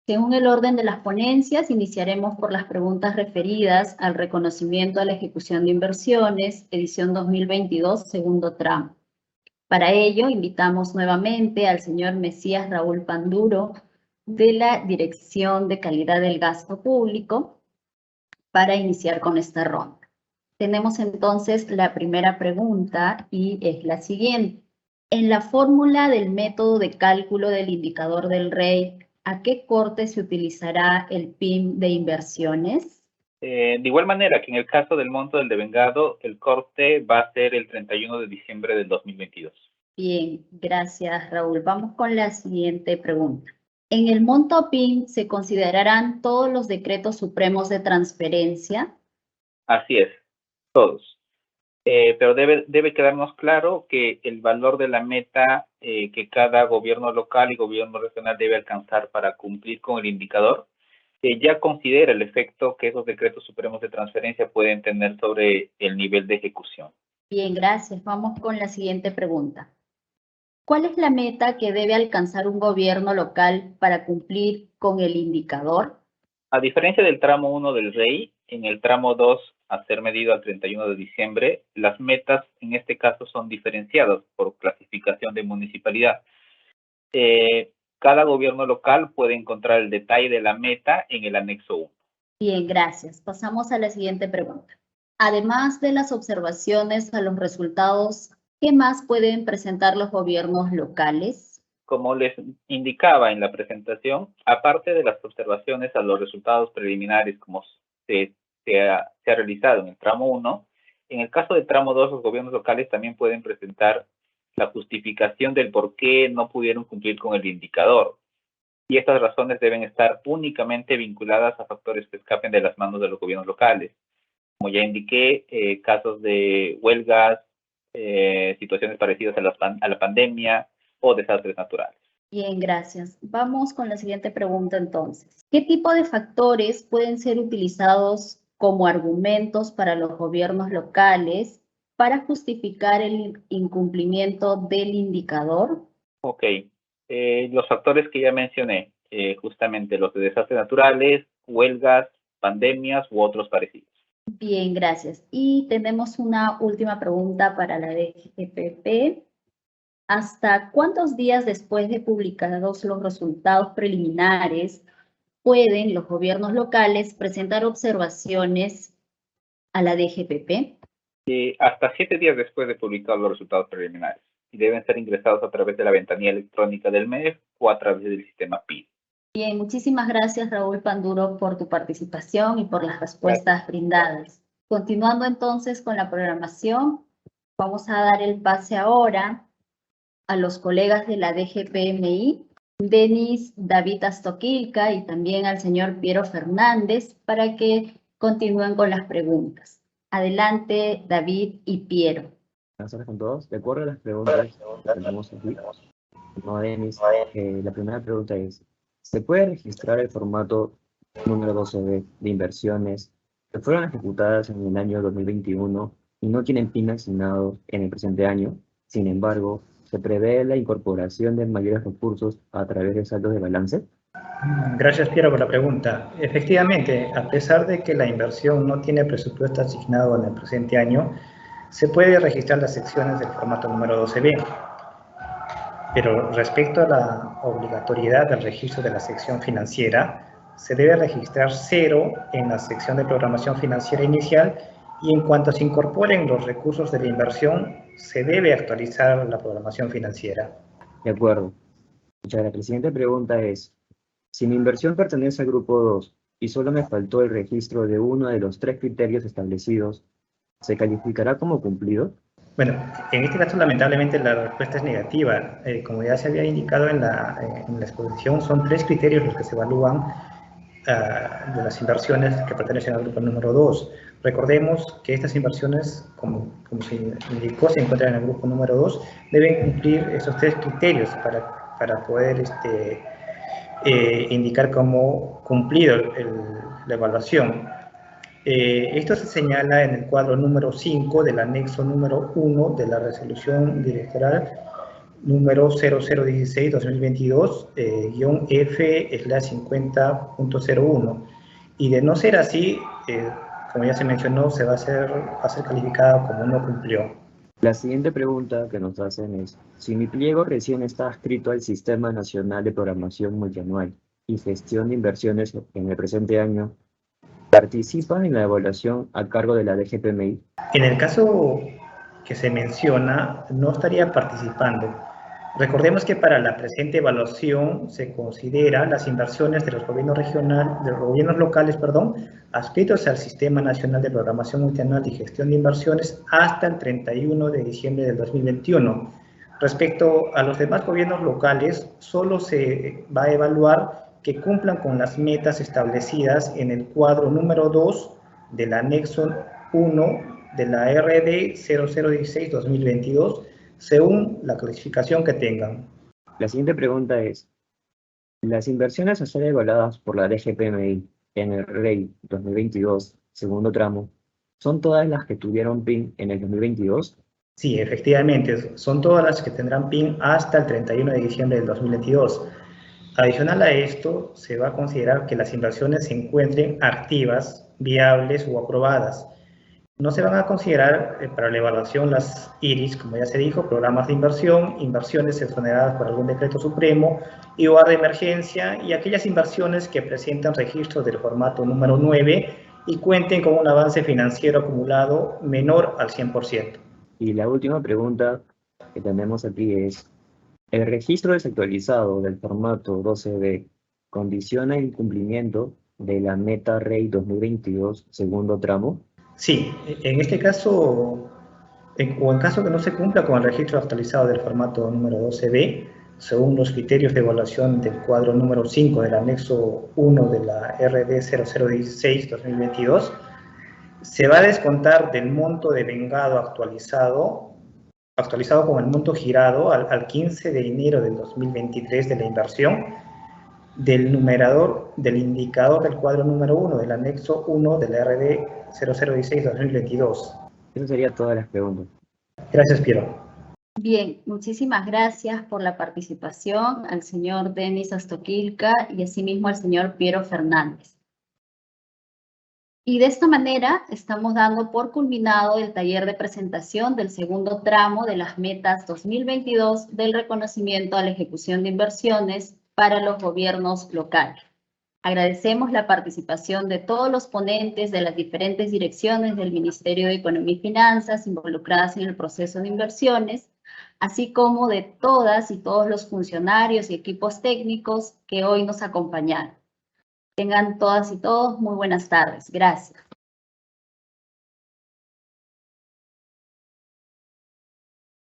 Según el orden de las ponencias, iniciaremos por las preguntas referidas al reconocimiento a la ejecución de inversiones, edición 2022, segundo tramo. Para ello, invitamos nuevamente al señor Mesías Raúl Panduro, de la Dirección de Calidad del Gasto Público, para iniciar con esta ronda. Tenemos entonces la primera pregunta y es la siguiente. En la fórmula del método de cálculo del indicador del REI, ¿a qué corte se utilizará el PIM de inversiones? De igual manera que en el caso del monto del devengado, el corte va a ser el 31 de diciembre del 2022. Bien, gracias Raúl. Vamos con la siguiente pregunta. En el monto PIM se considerarán todos los decretos supremos de transferencia. Así es, todos. Pero debe quedarnos claro que el valor de la meta que cada gobierno local y gobierno regional debe alcanzar para cumplir con el indicador, ya considera el efecto que esos decretos supremos de transferencia pueden tener sobre el nivel de ejecución. Bien, gracias. Vamos con la siguiente pregunta. ¿Cuál es la meta que debe alcanzar un gobierno local para cumplir con el indicador? A diferencia del tramo 1 del REI, en el tramo 2, a ser medido al 31 de diciembre, las metas en este caso son diferenciadas por clasificación de municipalidad. Cada gobierno local puede encontrar el detalle de la meta en el anexo 1. Bien, gracias. Pasamos a la siguiente pregunta. Además de las observaciones a los resultados, ¿qué más pueden presentar los gobiernos locales? Como les indicaba en la presentación, aparte de las observaciones a los resultados preliminares como se ha realizado en el tramo 1, en el caso del tramo 2, los gobiernos locales también pueden presentar la justificación del por qué no pudieron cumplir con el indicador. Y estas razones deben estar únicamente vinculadas a factores que escapen de las manos de los gobiernos locales. Como ya indiqué, casos de huelgas, situaciones parecidas a la pandemia o desastres naturales. Bien, gracias. Vamos con la siguiente pregunta entonces. ¿Qué tipo de factores pueden ser utilizados como argumentos para los gobiernos locales para justificar el incumplimiento del indicador? Ok, los factores que ya mencioné, justamente los de desastres naturales, huelgas, pandemias u otros parecidos. Bien, gracias. Y tenemos una última pregunta para la DGPP. ¿Hasta cuántos días después de publicados los resultados preliminares pueden los gobiernos locales presentar observaciones a la DGPP? Hasta 7 días después de publicados los resultados preliminares y deben ser ingresados a través de la ventanilla electrónica del MEF o a través del sistema PID. Bien, muchísimas gracias Raúl Panduro por tu participación y por las respuestas brindadas. Continuando entonces con la programación, vamos a dar el pase ahora a los colegas de la DGPMI, Denis David Astoquilca y también al señor Piero Fernández para que continúen con las preguntas. Adelante, David y Piero. Buenas tardes con todos. De acuerdo a las preguntas que tenemos aquí, no, Denis, la primera pregunta es, ¿se puede registrar el formato número 12B de inversiones que fueron ejecutadas en el año 2021 y no tienen PIN asignado en el presente año? Sin embargo, ¿se prevé la incorporación de mayores recursos a través de saldos de balance? Gracias, Piero, por la pregunta. Efectivamente, a pesar de que la inversión no tiene presupuesto asignado en el presente año, se puede registrar las secciones del formato número 12B. Pero respecto a la obligatoriedad del registro de la sección financiera, se debe registrar 0 en la sección de programación financiera inicial y en cuanto se incorporen los recursos de la inversión, se debe actualizar la programación financiera. De acuerdo. Muchas gracias. La siguiente pregunta es, si mi inversión pertenece al grupo 2 y solo me faltó el registro de uno de los 3 criterios establecidos, ¿se calificará como cumplido? Bueno, en este caso lamentablemente la respuesta es negativa. Como ya se había indicado en la exposición, son 3 criterios los que se evalúan de las inversiones que pertenecen al grupo número 2. Recordemos que estas inversiones, como se indicó, se encuentran en el grupo número 2, deben cumplir esos 3 criterios para poder indicar como cumplido la evaluación. Esto se señala en el cuadro número 5 del anexo número 1 de la resolución directoral número 0016-2022-F/50.01. Y de no ser así, como ya se mencionó, va a ser calificada como no cumplió. La siguiente pregunta que nos hacen es, si mi pliego recién está adscrito al Sistema Nacional de Programación Multianual y Gestión de Inversiones en el presente año, ¿participa en la evaluación a cargo de la DGPMI? En el caso que se menciona, no estaría participando. Recordemos que para la presente evaluación se considera las inversiones de los gobiernos locales, adscritos al Sistema Nacional de Programación Multianual y Gestión de Inversiones hasta el 31 de diciembre del 2021. Respecto a los demás gobiernos locales, solo se va a evaluar que cumplan con las metas establecidas en el cuadro número 2 del anexo 1 de la RD 0016-2022, según la clasificación que tengan. La siguiente pregunta es, ¿las inversiones a ser evaluadas por la DGPMI en el REI 2022, segundo tramo, son todas las que tuvieron PIN en el 2022? Sí, efectivamente, son todas las que tendrán PIN hasta el 31 de diciembre del 2022. Adicional a esto, se va a considerar que las inversiones se encuentren activas, viables o aprobadas. No se van a considerar para la evaluación las IRIS, como ya se dijo, programas de inversión, inversiones exoneradas por algún decreto supremo, IOR de emergencia y aquellas inversiones que presentan registros del formato número 9 y cuenten con un avance financiero acumulado menor al 100%. Y la última pregunta que tenemos aquí es, ¿el registro desactualizado del formato 12B condiciona el cumplimiento de la meta REI 2022 segundo tramo? Sí, en este caso, o en caso que no se cumpla con el registro actualizado del formato número 12B, según los criterios de evaluación del cuadro número 5 del anexo 1 de la RD 0016-2022, se va a descontar del monto de vengado actualizado actualizado con el monto girado al 15 de enero del 2023 de la inversión del numerador del indicador del cuadro número 1 del anexo 1 de la RD 0016-2022. Eso sería todas las preguntas. Gracias, Piero. Bien, muchísimas gracias por la participación al señor Denis Astoquilca y asimismo al señor Piero Fernández. Y de esta manera estamos dando por culminado el taller de presentación del segundo tramo de las metas 2022 del reconocimiento a la ejecución de inversiones para los gobiernos locales. Agradecemos la participación de todos los ponentes de las diferentes direcciones del Ministerio de Economía y Finanzas involucradas en el proceso de inversiones, así como de todas y todos los funcionarios y equipos técnicos que hoy nos acompañaron. Tengan todas y todos muy buenas tardes. Gracias.